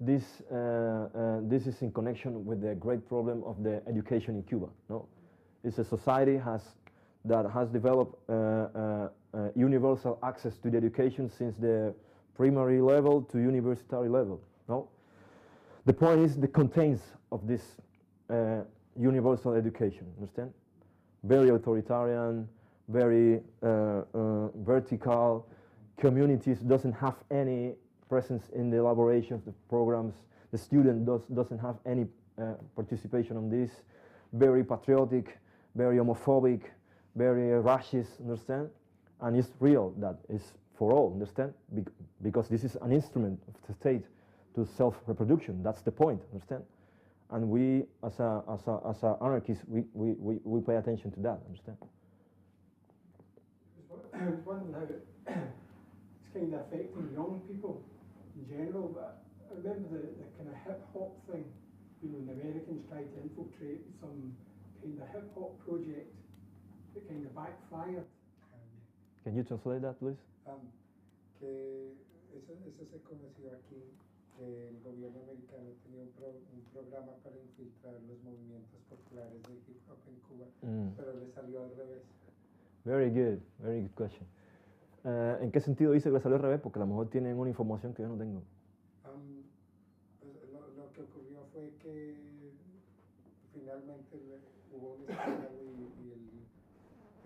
this is in connection with the great problem of the education in Cuba, no? It's a society that has developed universal access to the education since the primary level to university level, no? The point is the contents of this universal education, understand? Very authoritarian, very vertical. Communities doesn't have any presence in the elaboration of the programs. The student doesn't have any participation on this. Very patriotic, very homophobic, very racist, understand? And it's real that it's for all, understand? Because this is an instrument of the state to self-reproduction. That's the point, understand? And we, as a anarchists, we pay attention to that, understand? I was wondering how it's kind of affecting young people in general, but I remember the kind of hip-hop thing, you know, the Americans tried to infiltrate some kind of hip-hop project that kind of backfired. Can you translate that, please? Que eso se conoció aquí, que el gobierno americano tenía un programa para infiltrar los movimientos populares de hip hop en Cuba, pero le salió al revés. Very good question. ¿En qué sentido dice que le salió al revés? Porque a lo mejor tienen una información que yo no tengo. Pues lo que ocurrió fue que finalmente hubo un escándalo y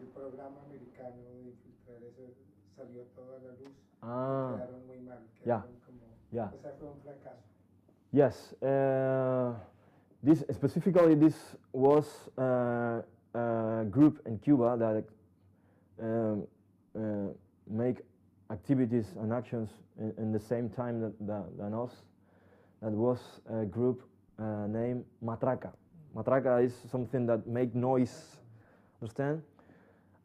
el programa americano de infiltrar eso salió todo a la luz. Y quedaron muy mal, quedaron como, o sea, fue un fracaso. Yes, this was a group in Cuba that make activities and actions in the same time than us. That was a group named Matraca. Matraca is something that make noise, understand?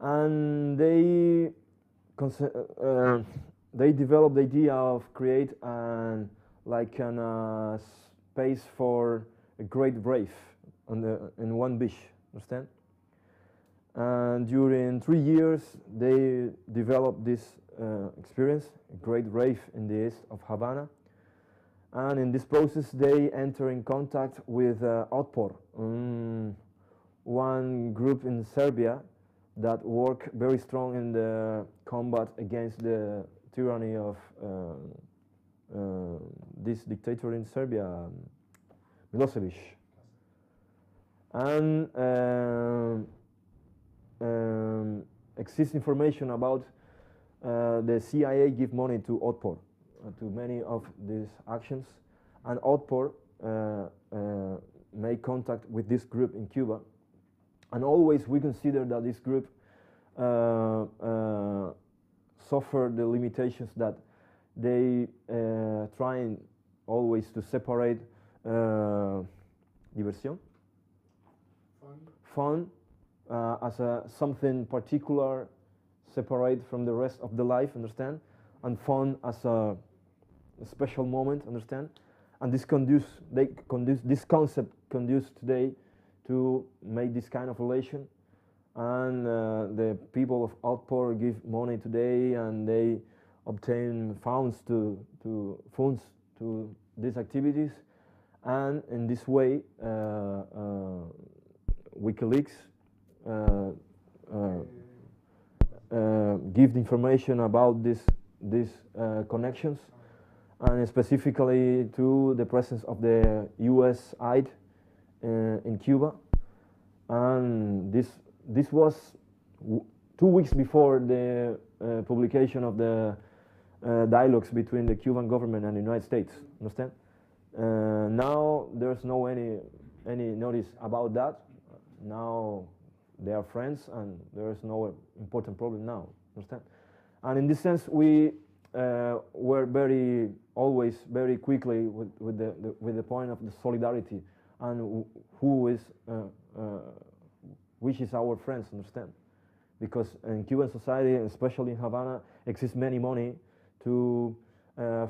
And they developed the idea of create an space for a great rave in one beach, understand? And during 3 years, they developed this experience, a great rave in the east of Havana. And in this process, they enter in contact with Otpor, one group in Serbia that work very strong in the combat against the tyranny of this dictator in Serbia, Milosevic. And exists information about the CIA give money to Otpor, to many of these actions, and Otpor make contact with this group in Cuba, and always we consider that this group suffer the limitations that they trying always to separate diversion, fun as something particular, separate from the rest of the life, understand? And fun as a special moment, understand? And this this concept conduce today to make this kind of relation. And the people of outpour give money today, and they obtain funds to these activities. And in this way, WikiLeaks give information about these connections, and specifically to the presence of the U.S. aid in Cuba. And this was 2 weeks before the publication of the dialogues between the Cuban government and the United States. Understand? Now there's no any notice about that. Now they are friends, and there is no important problem now. Understand? And in this sense, we were always very quickly with the point of the solidarity and who is which is our friends. Understand? Because in Cuban society, especially in Havana, exists many money to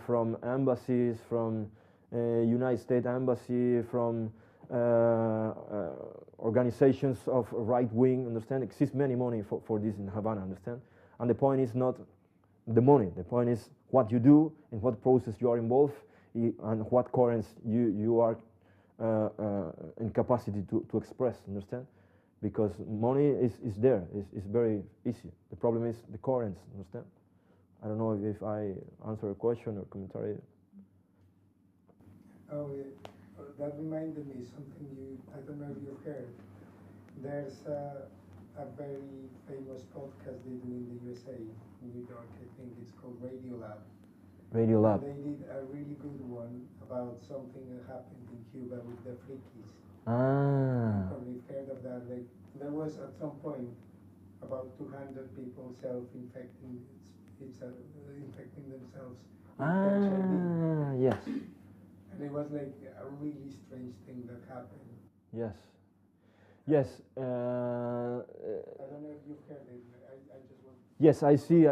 from embassies, from United States Embassy, from organizations of right wing, understand? Exists many money for this in Havana, understand? And the point is not the money, the point is what you do, in what process you are involved, and what currents you are in capacity to express, understand? Because money is there, is very easy. The problem is the currents, understand? I don't know if I answer a question or commentary. Oh, yeah. That reminded me something I don't know if you've heard. There's a very famous podcast they do in the USA, in New York, I think it's called Radio Lab. Radio Lab. They did a really good one about something that happened in Cuba with the freakies. Ah. Probably heard of that. Like, there was at some point about 200 people self-infecting, infecting themselves with HIV. Yes. And it was like a really strange thing that happened. Yes. Yes. I don't know if you've heard it. I just want. Yes, I see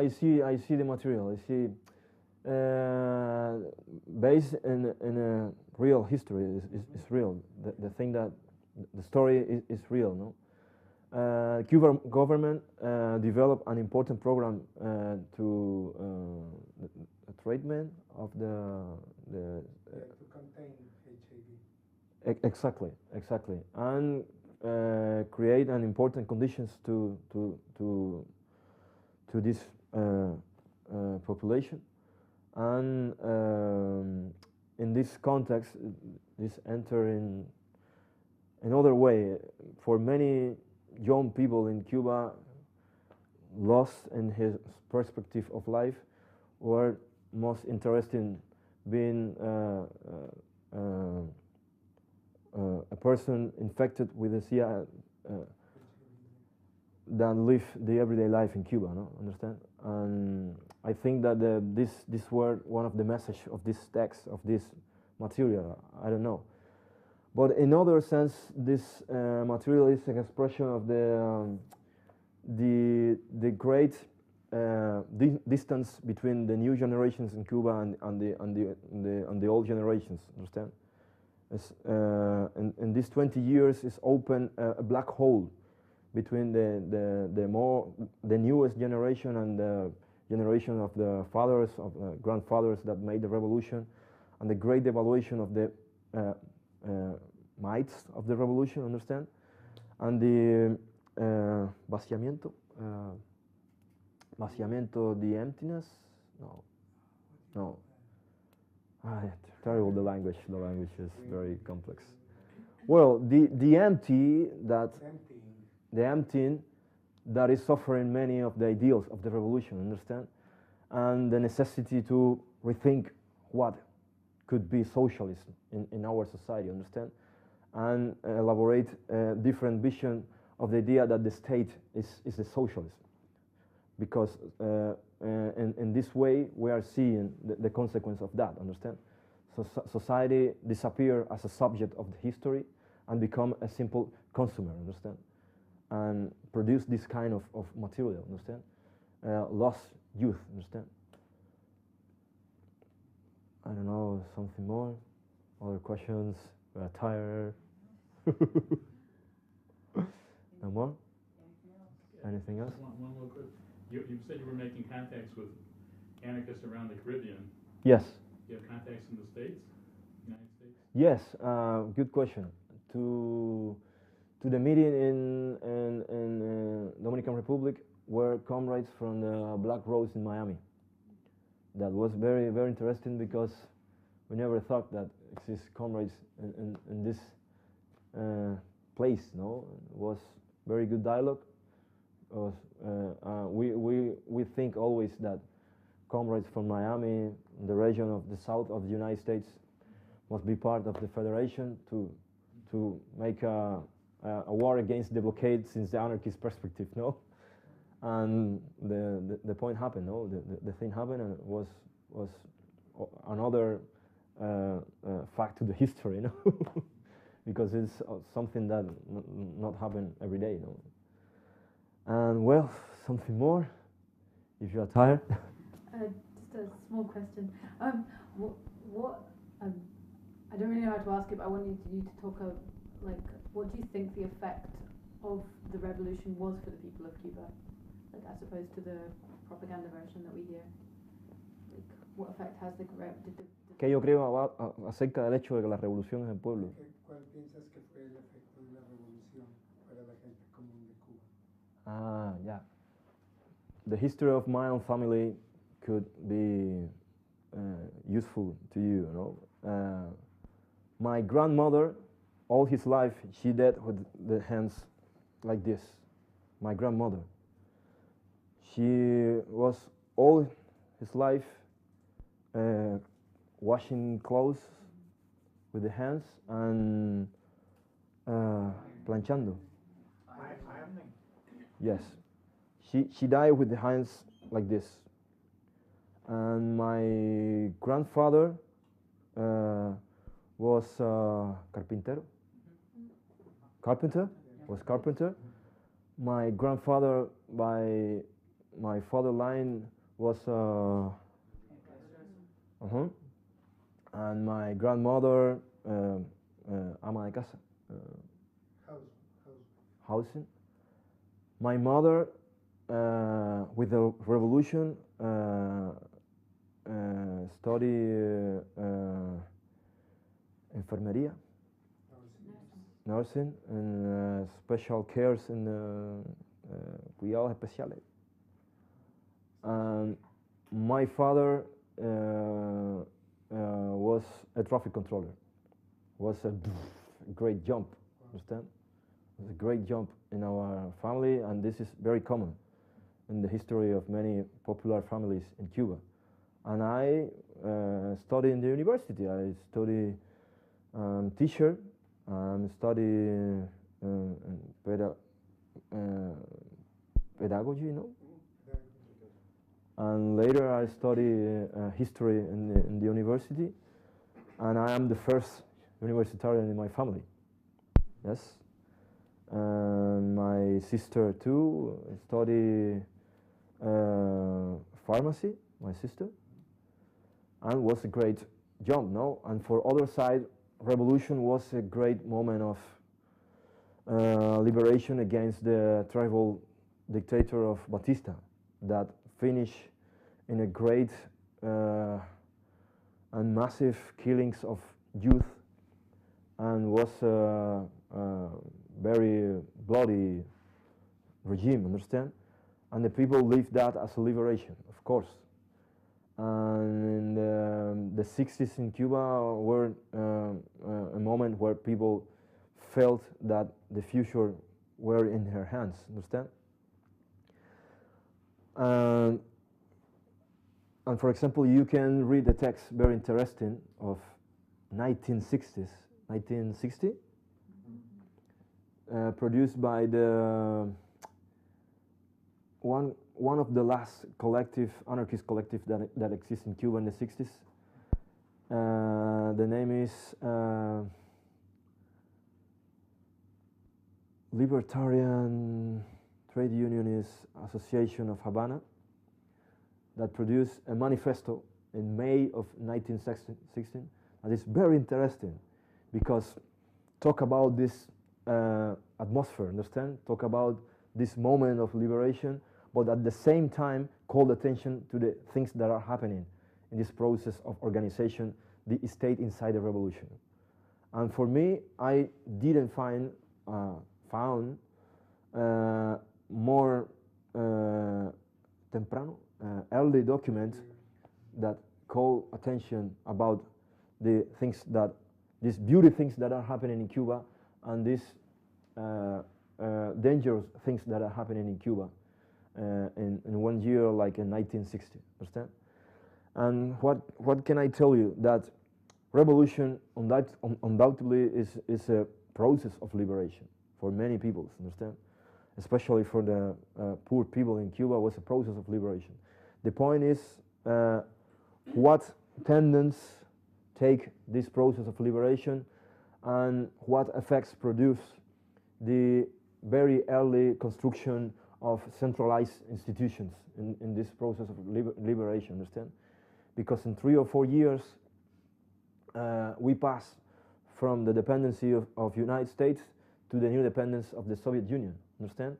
the material. I see. Based in a real history is real. The thing that the story is real. No. Cuban government developed an important program to the treatment of the to contain HIV. Exactly, and create an important conditions to this population, and in this context, this enter in another way for many young people in Cuba, lost in his perspective of life, were most interested in being a person infected with the CIA than live the everyday life in Cuba. No, understand? And I think that this were one of the message of this text, of this material. I don't know, but in other sense, this material is an expression of the great distance between the new generations in Cuba and the old generations. Understand? In these 20 years, is open a black hole between the newest generation and the generation of the fathers, of the grandfathers that made the revolution, and the great devaluation of the mites of the revolution. Understand? And the vaciamiento. Vaciamiento, the emptiness? No. Terrible, the language is very complex. Well, the emptying that is suffering many of the ideals of the revolution, understand? And the necessity to rethink what could be socialism in our society, understand? And elaborate a different vision of the idea that the state is a socialism. Because in this way, we are seeing the consequence of that, understand? So society disappear as a subject of the history and become a simple consumer, understand? and produce this kind of material, understand? Lost youth, understand? I don't know, something more? Other questions? We're tired. No more? Anything else? One more quick. You said you were making contacts with anarchists around the Caribbean. Yes. You have contacts in the States, United States? Yes, good question. To the meeting in Dominican Republic were comrades from the Black Rose in Miami. That was very, very interesting because we never thought that exist comrades in this place. No, it was very good dialogue. We think always that comrades from Miami, the region of the south of the United States, must be part of the federation to make a war against the blockade since the anarchist perspective, no? And the point happened, no? The thing happened, and it was another fact to the history, no? Because it's something that not happen every day, no? And well, something more, if you are tired. Just a small question. I don't really know how to ask it, but I want you to talk about, like, what do you think the effect of the revolution was for the people of Cuba, like, as opposed to the propaganda version that we hear? Like, what effect has the ¿Qué yo creo acerca del hecho de que la revolución es el pueblo? ¿Cuál piensas que fue el efecto de la revolución para la gente común de Cuba? Ah, yeah. The history of my own family could be useful to you, you know. My grandmother, all his life, she did with the hands like this. My grandmother. She was all his life washing clothes with the hands and planchando. Yes. She died with the hands like this. And my grandfather was carpenter. My grandfather by my father line was and my grandmother ama de casa, housing. My mother with the revolution studied enfermería, nursing, and special cares in cuidados especiales. And my father was a traffic controller. Was a great jump, understand? It was a great jump in our family, and this is very common in the history of many popular families in Cuba. And I study in the university. I study teacher, study pedagogy, you know. And later I study history in the university, and I am the first universitarian in my family. Yes. And my sister too study pharmacy, my sister, and was a great jump, no? And for other side, revolution was a great moment of liberation against the tribal dictator of Batista that finished in a great and massive killings of youth, and was a very bloody regime, understand? And the people lived that as a liberation, of course. And in the 60s in Cuba were a moment where people felt that the future were in her hands, understand? And for example, you can read the text, very interesting, of 1960s, 1960, produced by the one of the last anarchist collective that exists in Cuba in the 60s. The name is Libertarian Trade Unionist Association of Havana that produced a manifesto in May of 1916, and it's very interesting because talk about this atmosphere, understand? Talk about this moment of liberation, but at the same time call attention to the things that are happening in this process of organization, the state inside the revolution. And for me, I didn't found more temprano, early documents that call attention about the things that, these beauty things that are happening in Cuba and these dangerous things that are happening in Cuba in 1 year, like in 1960, understand? And what can I tell you? That revolution undoubtedly is a process of liberation for many peoples, understand? Especially for the poor people in Cuba, was a process of liberation. The point is what tendencies take this process of liberation and what effects produce the very early construction of centralized institutions in this process of liberation, understand? Because in 3 or 4 years we pass from the dependency of United States to the new dependence of the Soviet Union, understand?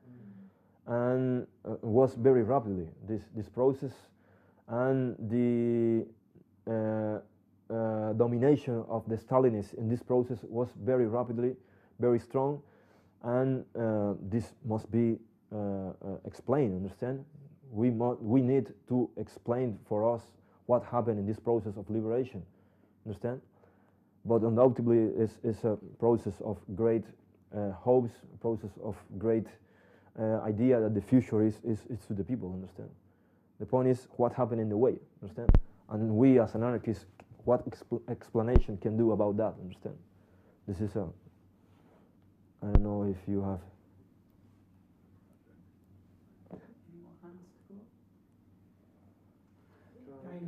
And was very rapidly this process, and the domination of the Stalinists in this process was very rapidly, very strong, and this must be explained, understand? We need to explain for us what happened in this process of liberation, understand? But undoubtedly it's a process of great hopes, a process of great idea that the future is to the people, understand? The point is what happened in the way, understand? And we as anarchists, what explanation can do about that, understand? This is a, I don't know if you have. Any more hands to go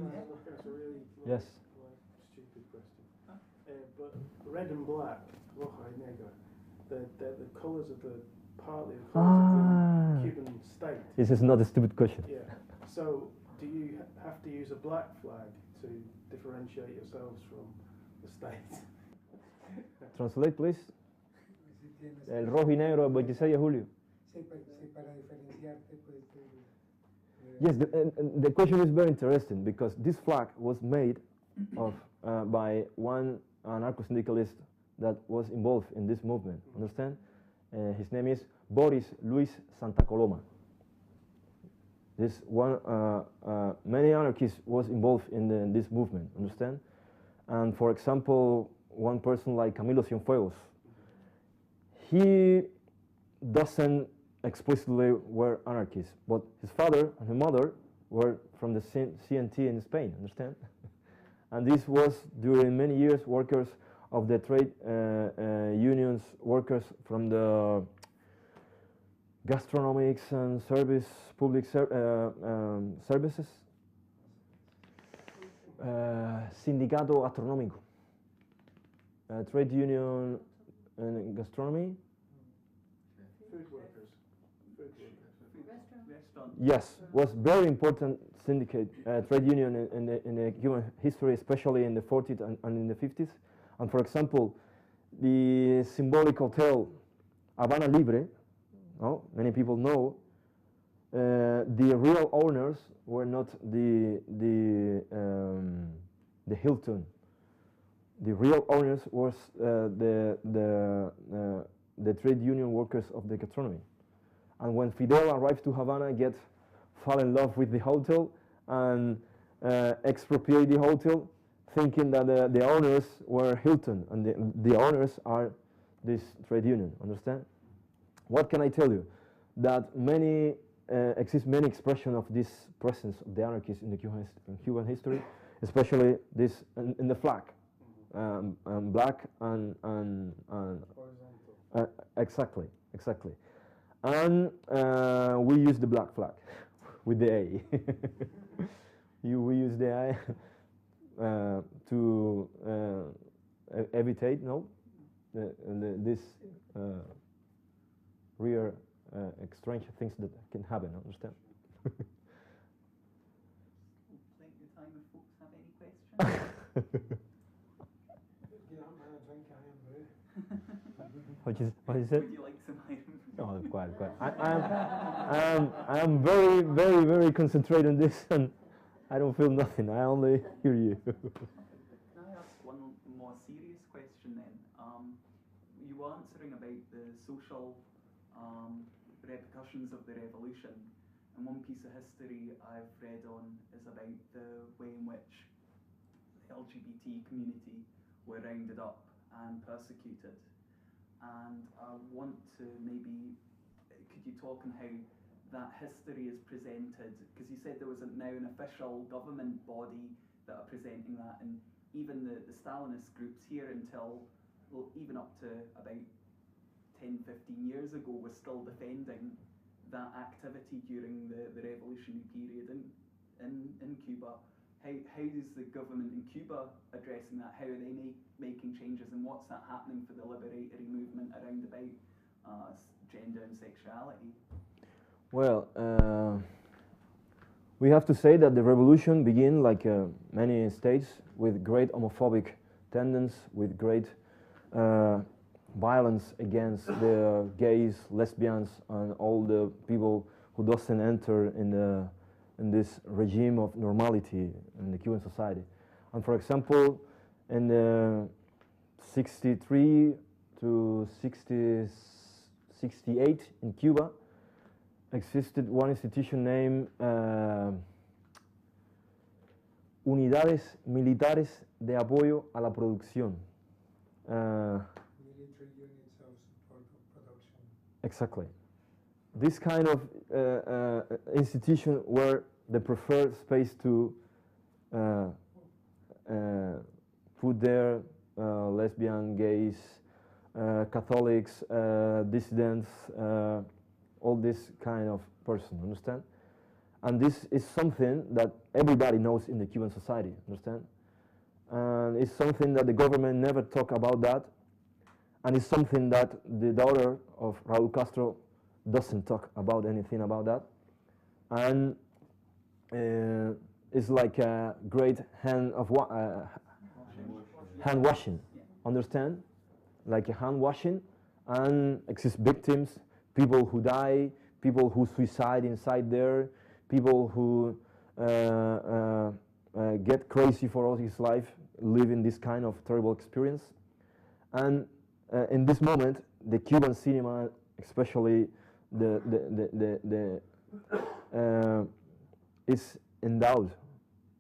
up? That's a really Yes. stupid question. But red and black, rojo y negro, the colours of the partly the colours of the Cuban state. This is not a stupid question. Yeah. So do you have to use a black flag to differentiate yourselves from the state? Translate, please. Si tienes- El rojo y negro el 26 de julio. Sí, para diferenciarte, pues. Yes, the question is very interesting because this flag was made of by one anarcho-syndicalist that was involved in this movement, understand? His name is Boris Luis Santa Coloma. This one, many anarchists was involved in this movement, understand? And for example, one person like Camilo Cienfuegos, he doesn't explicitly were anarchists, but his father and his mother were from the CNT in Spain, understand? And this was during many years workers of the trade unions, workers from the gastronomics and public services, Sindicato Gastronómico, trade union in gastronomy. Food workers. Restaurant. Yes, was very important syndicate, trade union in the Cuban history, especially in the 40s and in the 50s. And for example, the symbolic hotel Havana Libre, many people know, the real owners were not the Hilton. The real owners was the trade union workers of the gastronomy. And when Fidel arrived to Havana, fall in love with the hotel and expropriate the hotel, thinking that the owners were Hilton, and the owners are this trade union, understand? What can I tell you? That exist many expressions of this presence of the anarchists in the Cuban history, especially this in the flag, black and exactly. And we use the black flag with the A. We use the A to evitate this rare, strange things that can happen. Understand? Plenty of time if folks have any questions. What is it? Would you like some iron? Oh, quiet. I am very, very, very concentrated on this, and I don't feel nothing. I only hear you. Can I ask one more serious question then? You were answering about the social repercussions of the revolution, and one piece of history I've read on is about the way in which the LGBT community were rounded up and persecuted. And I want to maybe, could you talk on how that history is presented? Because you said there was now an official government body that are presenting that, and even the Stalinist groups here until, well, even up to about 10, 15 years ago was still defending that activity during the revolutionary period in Cuba. How is the government in Cuba addressing that? How are they making changes, and what's that happening for the liberatory movement around about gender and sexuality? Well, we have to say that the revolution began, like many states, with great homophobic tendencies, with great violence against the gays, lesbians, and all the people who doesn't enter in this regime of normality in the Cuban society. And for example, in the 63 to 68 in Cuba, existed one institution named Unidades Militares de Apoyo a la Producción. Military units of support of production. Exactly. This kind of institution were the preferred space to put there lesbian, gays, Catholics, dissidents, all this kind of person, understand? And this is something that everybody knows in the Cuban society, understand? And it's something that the government never talk about that, and it's something that the daughter of Raúl Castro doesn't talk about anything about that. And it's like a great hand washing, understand? Like a hand washing, and exist victims, people who die, people who suicide inside there, people who get crazy for all his life, living this kind of terrible experience. And in this moment, the Cuban cinema, especially is endowed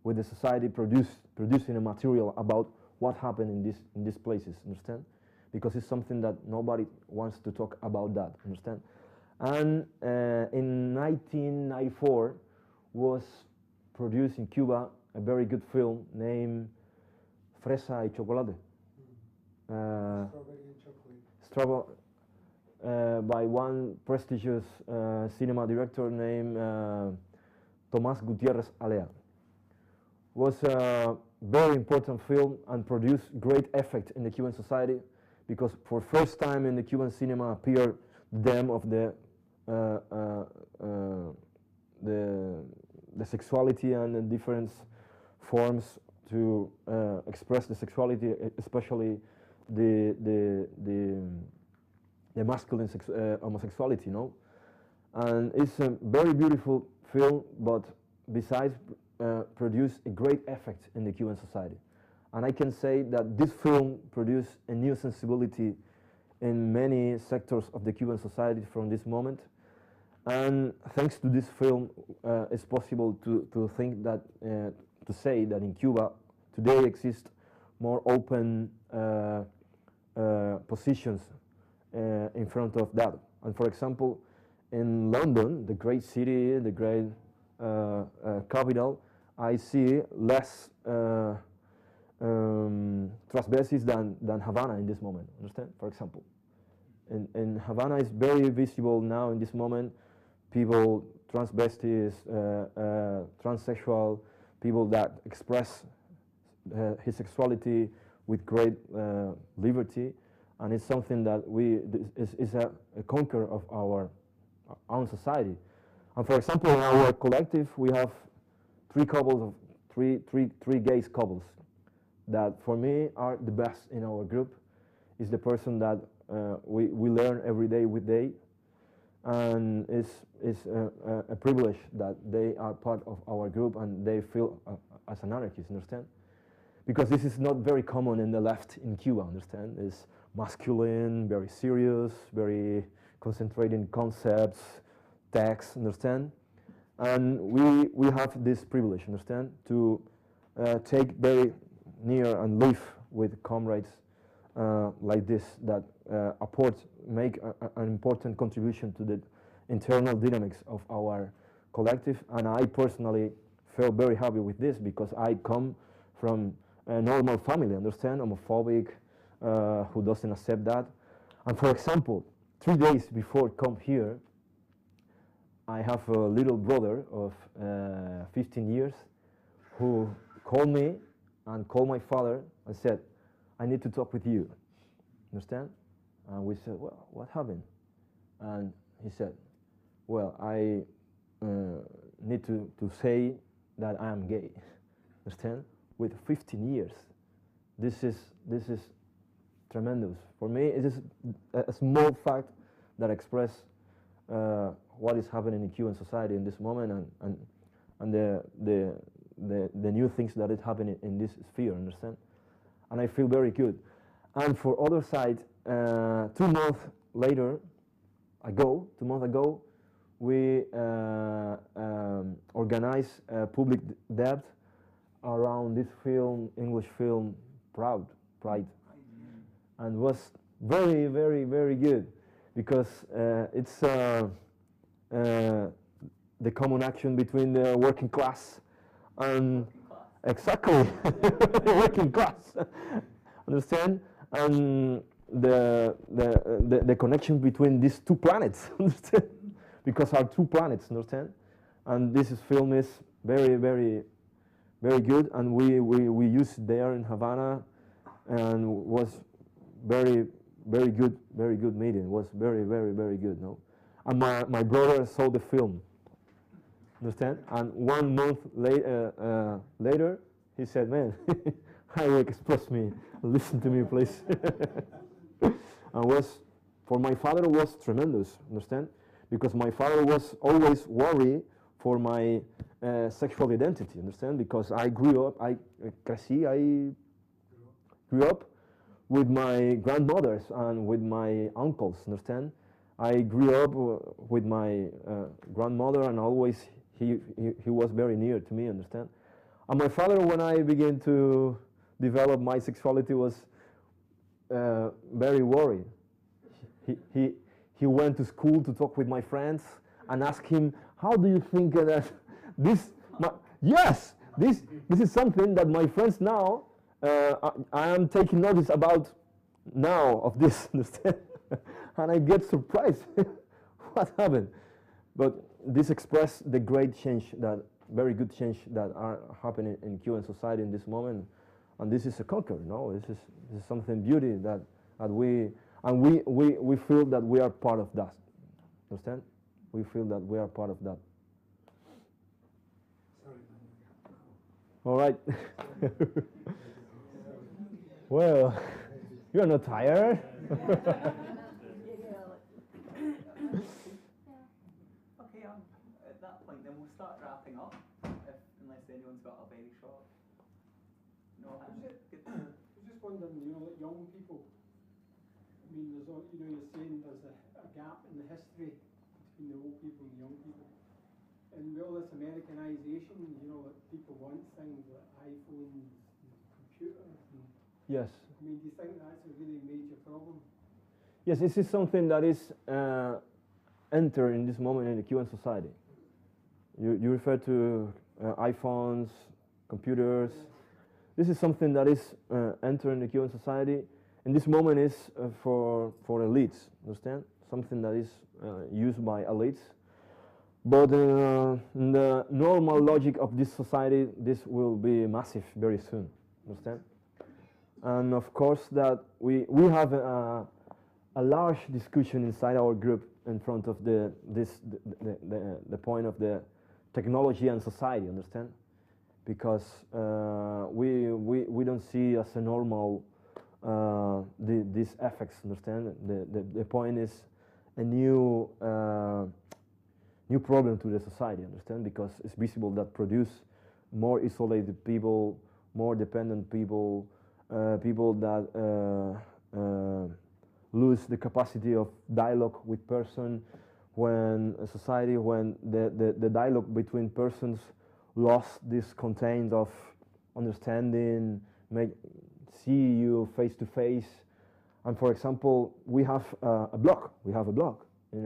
with the society producing a material about what happened in these places, understand? Because it's something that nobody wants to talk about that, understand? And in 1994 was produced in Cuba a very good film named Fresa y Chocolate. Strawberry and chocolate. By one prestigious cinema director named Tomás Gutiérrez Alea. Was a very important film and produced great effect in the Cuban society, because for first time in the Cuban cinema appeared them of the sexuality and the different forms to express the sexuality, especially the masculine homosexuality, you know. And it's a very beautiful film, but besides produced a great effect in the Cuban society. And I can say that this film produced a new sensibility in many sectors of the Cuban society from this moment. And thanks to this film, it's possible to think that, to say that in Cuba today exist more open positions in front of that. And for example, in London, the great city, the great capital, I see less transvestites than Havana in this moment, understand? For example, in Havana is very visible now in this moment, people, transvestites, transsexual, people that express his sexuality with great liberty, and it's something that is a conquer of our own society. And for example, in our collective, we have three gays couples that for me are the best in our group. Is the person that we learn every day with day, and it's a privilege that they are part of our group and they feel as an anarchist, understand? Because this is not very common in the left in Cuba, understand? It's masculine, very serious, very concentrated in concepts, text, understand? And we have this privilege, understand, to take very near and live with comrades like this that make an important contribution to the internal dynamics of our collective. And I personally felt very happy with this because I come from a normal family, understand, homophobic, who doesn't accept that. And for example, 3 days before come here, I have a little brother of 15 years who called me and called my father and said, I need to talk with you, understand? And we said, well, what happened? And he said, well, I need to say that I am gay, understand? With 15 years. This is tremendous. For me, it is a small fact that expresses what is happening in Cuban society in this moment and the new things that is happening in this sphere, understand? And I feel very good. And for other side, 2 months ago, we organized a public debt around this film, English film, Pride, and was very, very, very good because it's the common action between the working class and exactly working class, understand, and the connection between these 2 planets, understand, because our 2 planets, understand, and this film is very, very, very good, and we used there in Havana, and was very, very good meeting. It was very, very, very good, no, and my brother saw the film. Understand? And 1 month later, he said, man, I will express me. Listen to me, please. And for my father was tremendous, understand? Because my father was always worried for my sexual identity, understand? Because I grew up with my grandmothers and with my uncles, understand? I grew up with my grandmother, and always he was very near to me, understand? And my father, when I began to develop my sexuality, was very worried. He went to school to talk with my friends and asked him, how do you think that this is something that my friends now, I am taking notice about now of this, understand? And I get surprised. What happened? But this expressed the great change, that very good change that are happening in Cuban society in this moment, and this is a conquer. No, this is something beauty that we feel that we are part of that. Understand? We feel that we are part of that. All right. Well, you're not tired. Okay, at that point, then we'll start wrapping up, unless anyone's got a very short. No, I was just wondering, like young people. I mean, there's you're saying there's a gap in the history between the old people and the young people, and with all this Americanization, like people want things like iPhones, and computers. And Yes. I mean, do you think that's a really major problem? Yes, this is something that is entering this moment in the Cuban society. You refer to iPhones, computers. Yeah. This is something that is entering the Cuban society. And this moment is for elites, understand? Something that is used by elites. But in the normal logic of this society, this will be massive very soon, understand? And of course that we have a large discussion inside our group in front of the point of the technology and society, understand? Because we don't see as a normal these effects, understand? The point is a new problem to the society, understand? Because it's visible that produce more isolated people, more dependent people, people that lose the capacity of dialogue with person, when a society, when the dialogue between persons lost this content of understanding, see you face to face. And for example, we have a blog in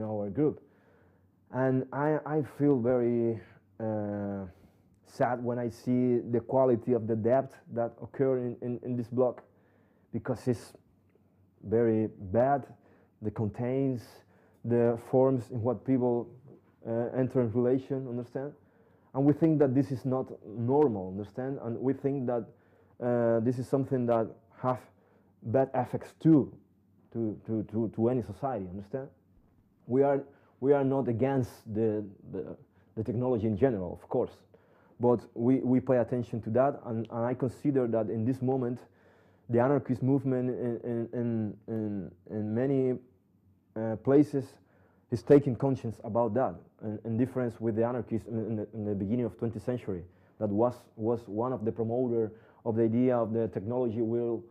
our group, and I feel very sad when I see the quality of the depth that occur in this blog, because it's very bad. The contains the forms in what people enter in relation, understand? And we think that this is not normal, understand? And we think that this is something that have bad effects too to any society, understand? We are not against the technology in general, of course, but we pay attention to that, and I consider that in this moment the anarchist movement in many places is taking conscience about that, in difference with the anarchists in the beginning of 20th century, that was one of the promoter of the idea of the technology will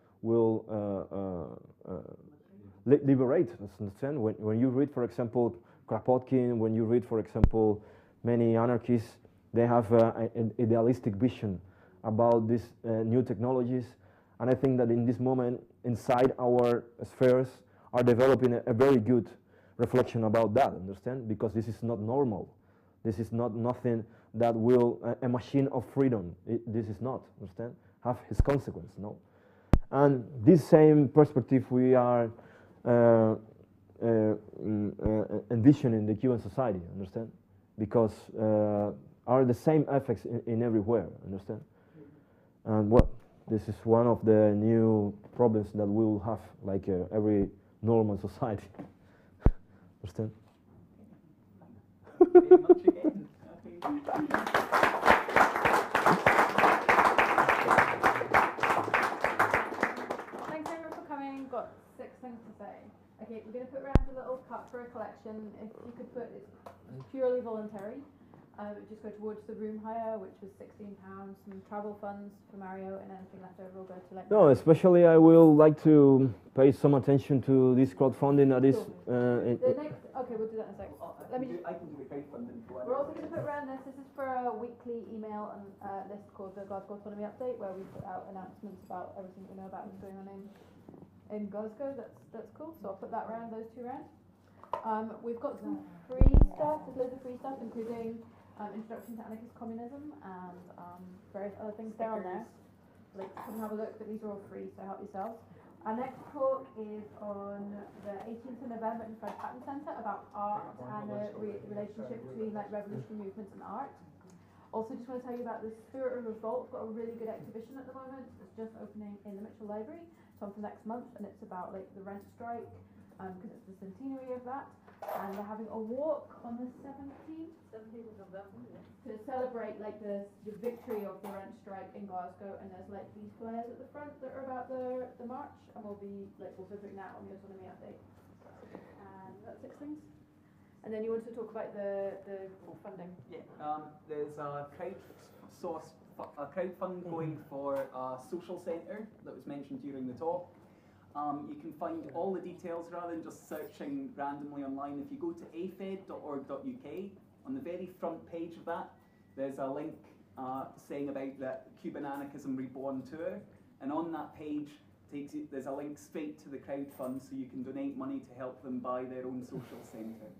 liberate us, understand? When you read, for example, Kropotkin, when you read, for example, many anarchists, they have an idealistic vision about these new technologies, and I think that in this moment, inside our spheres, are developing a very good reflection about that, understand? Because this is not normal. This is not nothing that will, a machine of freedom. This is not, understand? Have its consequence, no? And this same perspective we are envisioning the Cuban society, understand? Because are the same effects in everywhere, understand? And well, this is one of the new problems that we will have, like every normal society. Understand? Very much again. Thanks everyone for coming. Got 6 things to say. Okay, we're going to put around a little cup for a collection. If you could put it's purely voluntary. It would just go towards the room hire, which was £16, some travel funds for Mario, and anything left over will go to like. No, especially I will like to pay some attention to this crowdfunding that is. The next, okay, we'll do that in a second. Let me. I can do the crowdfunding. We're also going to put around this. This is for a weekly email and list called the Glasgow Autonomy Update, where we put out announcements about everything we know about what's going on in Glasgow. That's cool. So I'll put that around, those two rounds. We've got some free stuff. There's loads of free stuff, including Introduction to Anarchist Communism and various other things there on there. Like, come and have a look, but these are all free, so help yourselves. Our next talk is on the 18th of November in Fred Patton Centre about art and the relationship between like revolutionary movements and art. Also, just want to tell you about the Spirit of Revolt. We've got a really good exhibition at the moment. It's just opening in the Mitchell Library. It's on for next month, and it's about like the rent strike, because it's the centenary of that. And we're having a walk on the 17th of November to celebrate like the victory of the rent strike in Glasgow. And there's like these flares at the front that are about the march, and we'll be like also putting that on the autonomy update. And that's 6 things. And then you wanted to talk about the funding. Yeah, there's a crowdfund going for a social centre that was mentioned during the talk. You can find all the details rather than just searching randomly online. If you go to afed.org.uk, on the very front page of that, there's a link saying about the Cuban Anarchism Reborn tour, and on that page there's a link straight to the crowdfund, so you can donate money to help them buy their own social centre.